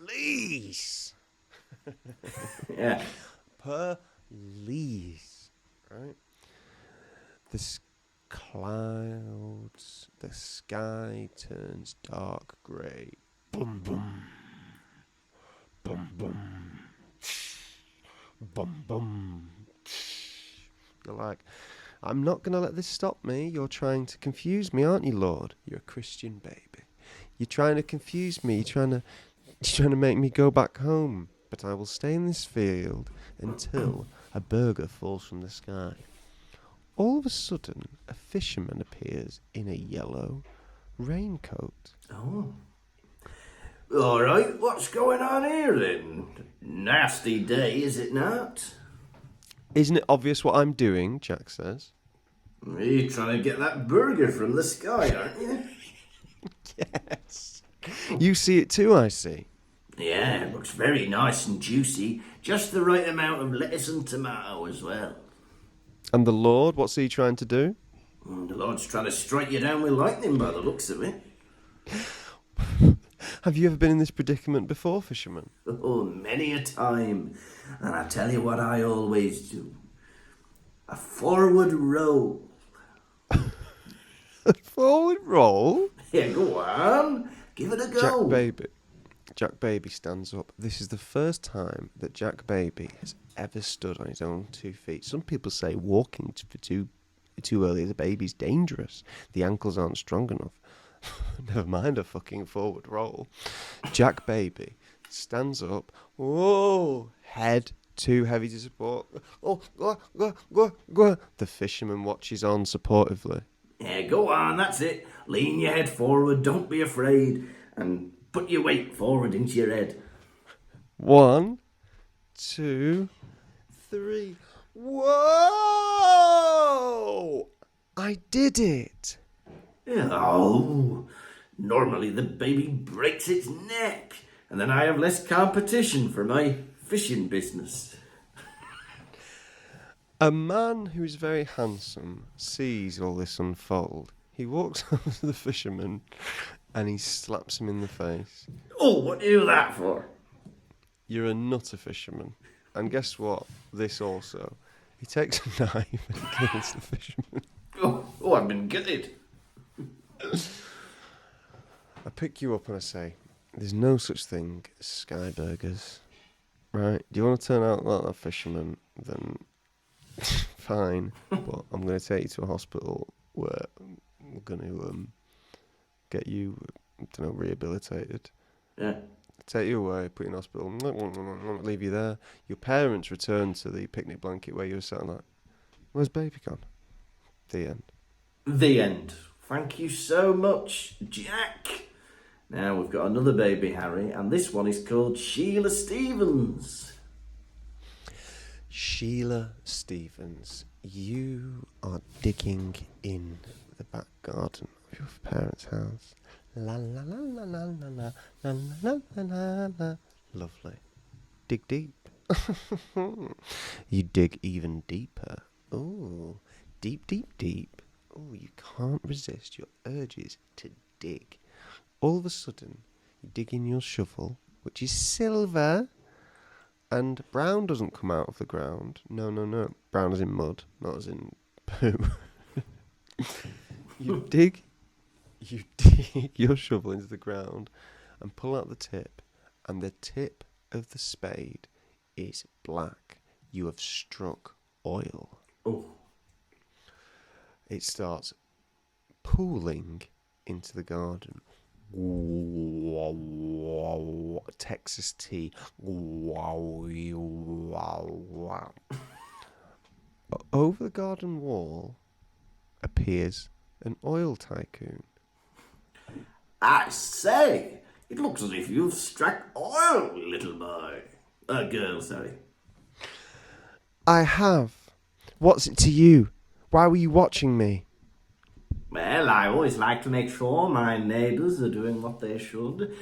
please. Yeah. Please. Right? Clouds, the sky turns dark grey. Boom, boom. Boom, boom. Boom, boom. You're like, "I'm not going to let this stop me. You're trying to confuse me, aren't you, Lord? You're a Christian baby. You're trying to confuse me. You're trying to make me go back home. But I will stay in this field until a burger falls from the sky." All of a sudden, a fisherman appears in a yellow raincoat. Oh. All right, what's going on here then? Nasty day, is it not? "Isn't it obvious what I'm doing?" Jack says. You're trying to get that burger from the sky, aren't you? Yes. You see it too, I see. Yeah, it looks very nice and juicy. Just the right amount of lettuce and tomato as well. And the Lord, what's he trying to do? The Lord's trying to strike you down with lightning by the looks of it. Have you ever been in this predicament before, fisherman? Oh, many a time. And I tell you what I always do. A forward roll. A forward roll? Yeah, go on. Give it a go. Jack Baby stands up. This is the first time that Jack Baby has ever stood on his own 2 feet. Some people say walking for too early as a baby's dangerous. The ankles aren't strong enough. Never mind a fucking forward roll. Jack Baby stands up. Whoa! Head too heavy to support. Oh, go. The fisherman watches on supportively. Yeah, go on, that's it. Lean your head forward, don't be afraid. And put your weight forward into your head. 1, 2, 3. Whoa! I did it. Oh, normally the baby breaks its neck, and then I have less competition for my fishing business. A man who is very handsome sees all this unfold. He walks over to the fisherman and he slaps him in the face. Oh, what do you do that for? "You're a nutter, fisherman." And guess what? This also. He takes a knife and kills the fisherman. Oh, I've been gutted. I pick you up and I say, "There's no such thing as sky burgers. Right? Do you want to turn out like that fisherman? Then fine. But I'm going to take you to a hospital where we're going to get you, rehabilitated. Yeah. Take you away, put you in hospital, leave you there. Your parents return to the picnic blanket where you were sat like, where's baby gone? The end. The end. Thank you so much, Jack. Now we've got another baby Harry, and this one is called Sheila Stevens. Sheila Stevens, you are digging in the back garden of your parents' house. La la la la la la la la la la la la. Lovely. Dig deep. You dig even deeper. Oh, deep, deep, deep. Oh, you can't resist your urges to dig. All of a sudden, you dig in your shovel, which is silver, and brown doesn't come out of the ground. No, no, no. Brown as in mud, not as in poo. You dig your shovel into the ground and pull out the tip, and the tip of the spade is black. You have struck oil. Oh. It starts pooling into the garden. Texas tea. Over the garden wall appears an oil tycoon. I say, it looks as if you've struck oil, little boy. Girl, sorry. I have. What's it to you? Why were you watching me? Well, I always like to make sure my neighbours are doing what they should.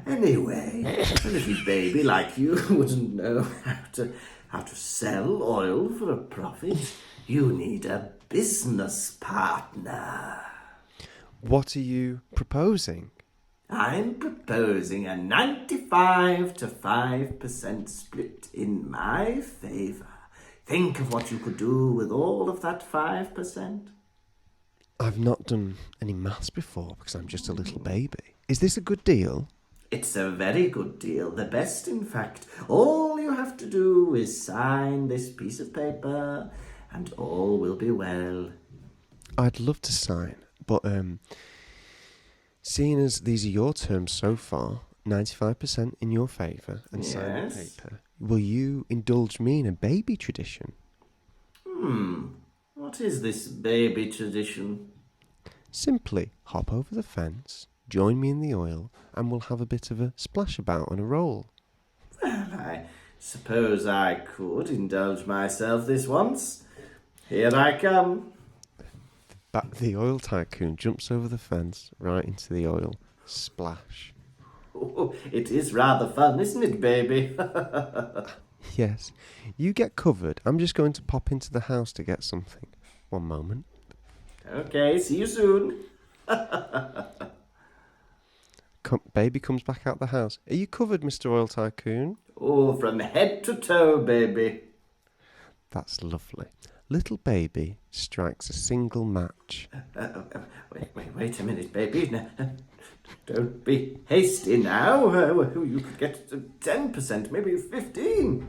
Anyway, a little baby like you wouldn't know how to sell oil for a profit. You need a business partner. What are you proposing? I'm proposing a 95 to 5% split in my favour. Think of what you could do with all of that 5%. I've not done any maths before because I'm just a little baby. Is this a good deal? It's a very good deal, the best in fact. All you have to do is sign this piece of paper and all will be well. I'd love to sign, but seeing as these are your terms so far, 95% in your favour and sign the paper, will you indulge me in a baby tradition? What is this baby tradition? Simply hop over the fence, join me in the oil, and we'll have a bit of a splash about and a roll. Well, I suppose I could indulge myself this once. Here I come. The oil tycoon jumps over the fence right into the oil. Splash. Oh, it is rather fun, isn't it, baby? Yes. You get covered. I'm just going to pop into the house to get something. One moment. Okay, see you soon. Baby comes back out the house. Are you covered, Mr. Oil Tycoon? Oh, from head to toe, baby. That's lovely. Little baby strikes a single match. Wait a minute, baby. No, don't be hasty now. You could get 10%, maybe 15%.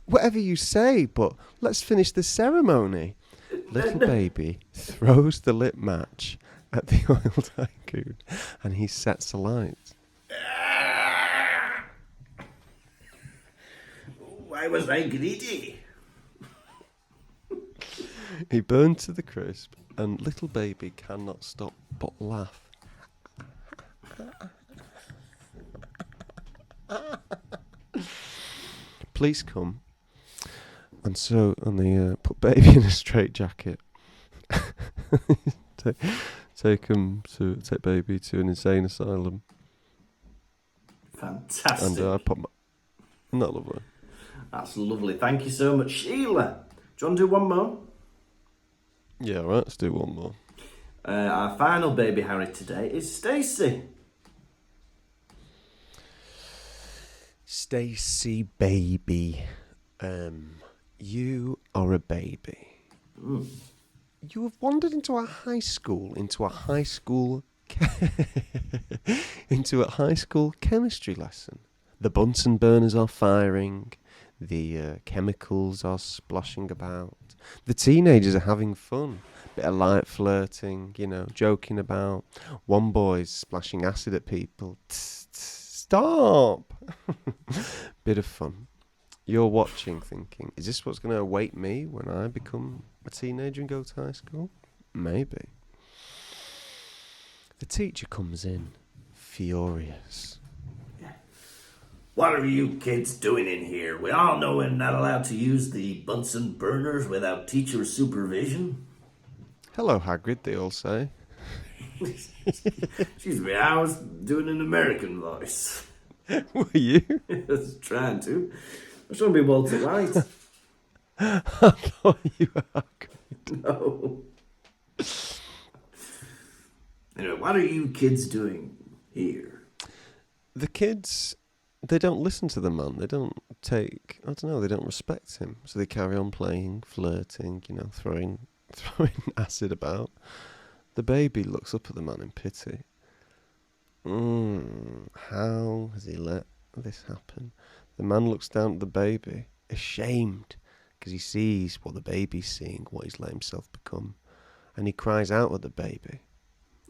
Whatever you say, but let's finish the ceremony. Little baby throws the lit match at the oil tycoon and he sets alight. Why was I greedy? He burned to the crisp and little baby cannot stop but laugh. Police come. And they put baby in a straitjacket. take baby to an insane asylum. Fantastic. And I put not lovely. That's lovely. Thank you so much, Sheila. Do you want to do one more? Yeah, all right. Let's do one more. Our final baby Harry today is Stacey. Stacey, baby. You are a baby. You have wandered into a high school chemistry lesson. The Bunsen burners are firing. The chemicals are splashing about. The teenagers are having fun. Bit of light flirting, joking about. One boy's splashing acid at people. Stop! Bit of fun. You're watching thinking, is this what's going to await me when I become a teenager and go to high school? Maybe. The teacher comes in, furious. What are you kids doing in here? We all know we're not allowed to use the Bunsen burners without teacher supervision. Hello, Hagrid, they all say. Excuse me, I was doing an American voice. Were you? I was trying to. I was trying to be Walter White. I thought you were Hagrid. No. Anyway, what are you kids doing here? The kids, they don't listen to the man. They don't they don't respect him. So they carry on playing, flirting, throwing acid about. The baby looks up at the man in pity. How has he let this happen? The man looks down at the baby, ashamed, because he sees what the baby's seeing, what he's let himself become. And he cries out at the baby.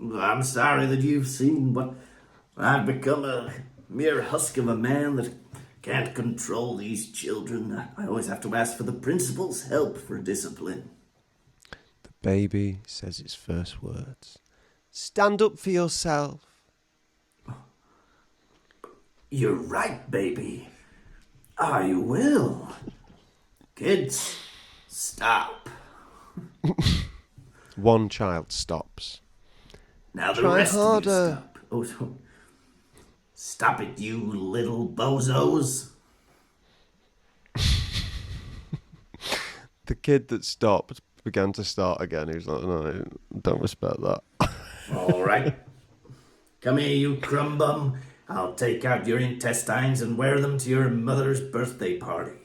I'm sorry that you've seen what I've become, a mere husk of a man that can't control these children. I always have to ask for the principal's help for discipline. The baby says its first words. Stand up for yourself. You're right, baby. I will. Kids, stop. One child stops. Now the Try rest harder. of you stop. Oh, stop it, you little bozos. The kid that stopped began to start again. He was like, no, don't respect that. All right. Come here, you crumb bum. I'll take out your intestines and wear them to your mother's birthday party.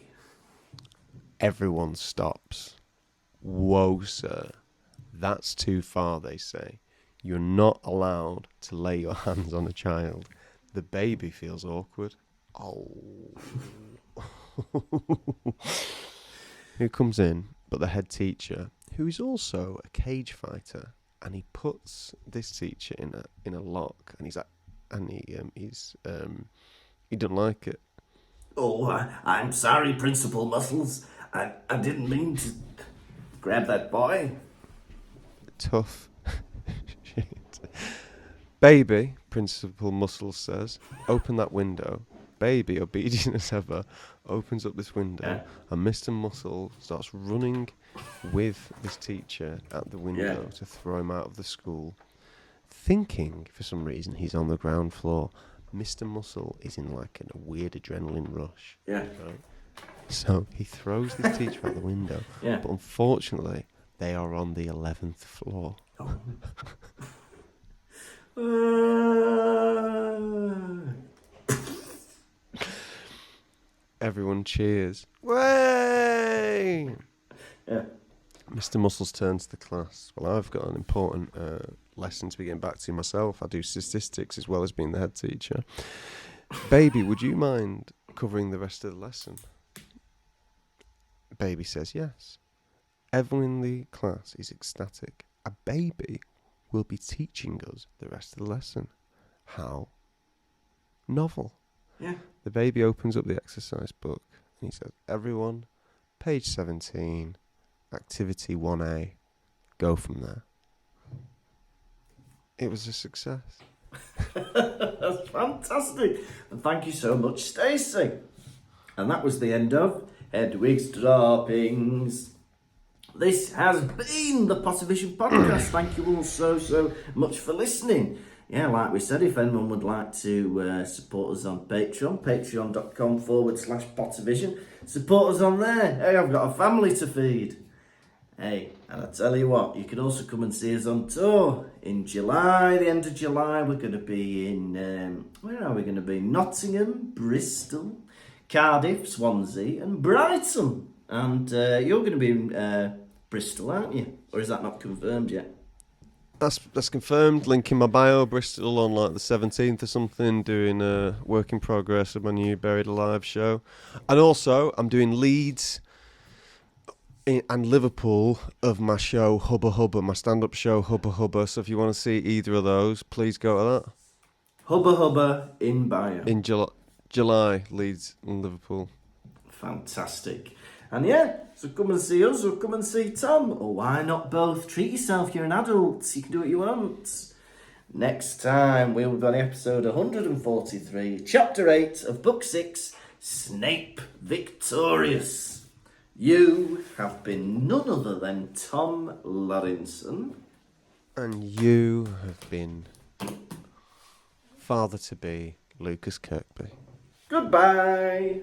Everyone stops. Whoa, sir. That's too far, they say. You're not allowed to lay your hands on a child. The baby feels awkward. Oh. Who comes in but the head teacher, who is also a cage fighter, and he puts this teacher in a lock, and he's like, he doesn't like it. Oh, I'm sorry, Principal Muscles. I didn't mean to grab that boy. Tough. Shit. Baby, Principal Muscles says, open that window. Baby, obedient as ever, opens up this window, and Mr. Muscle starts running with this teacher at the window to throw him out of the school. Thinking, for some reason, he's on the ground floor. Mr. Muscle is in like a weird adrenaline rush. Yeah. Right? So he throws this teacher out the window, but unfortunately, they are on the 11th floor. Everyone cheers. Way! Yeah. Mr. Muscles turns to the class. Well, I've got an important lesson to be getting back to myself. I do statistics as well as being the head teacher. Baby, would you mind covering the rest of the lesson? Baby says yes. Everyone in the class is ecstatic. A baby will be teaching us the rest of the lesson. How novel. Yeah. The baby opens up the exercise book and he says, everyone, page 17, activity 1A, go from there. It was a success. That's fantastic. And thank you so much, Stacey. And that was the end of Hedwig's Droppings. This has been the Pottervision podcast. Thank you all so much for listening. Yeah, like we said, if anyone would like to support us on Patreon, patreon.com/Pottervision, support us on there. Hey, I've got a family to feed. Hey, and I tell you what, you can also come and see us on tour in July. The end of July, we're going to be in, where are we going to be? Nottingham, Bristol, Cardiff, Swansea and Brighton. And you're going to be in Bristol, aren't you? Or is that not confirmed yet? That's confirmed. Link in my bio. Bristol on like the 17th or something. Doing a work in progress of my new Buried Alive show, and also I'm doing Leeds and Liverpool of my show Hubba Hubba, my stand-up show Hubba Hubba. So if you want to see either of those, please go to that. Hubba Hubba in bio. In July, Leeds and Liverpool. Fantastic. And yeah, so come and see us or come and see Tom. Or why not both? Treat yourself, you're an adult, you can do what you want. Next time we will be on episode 143, chapter 8 of book 6, Snape Victorious. You have been none other than Tom Laurinson. And you have been father-to-be Lucas Kirkby. Goodbye.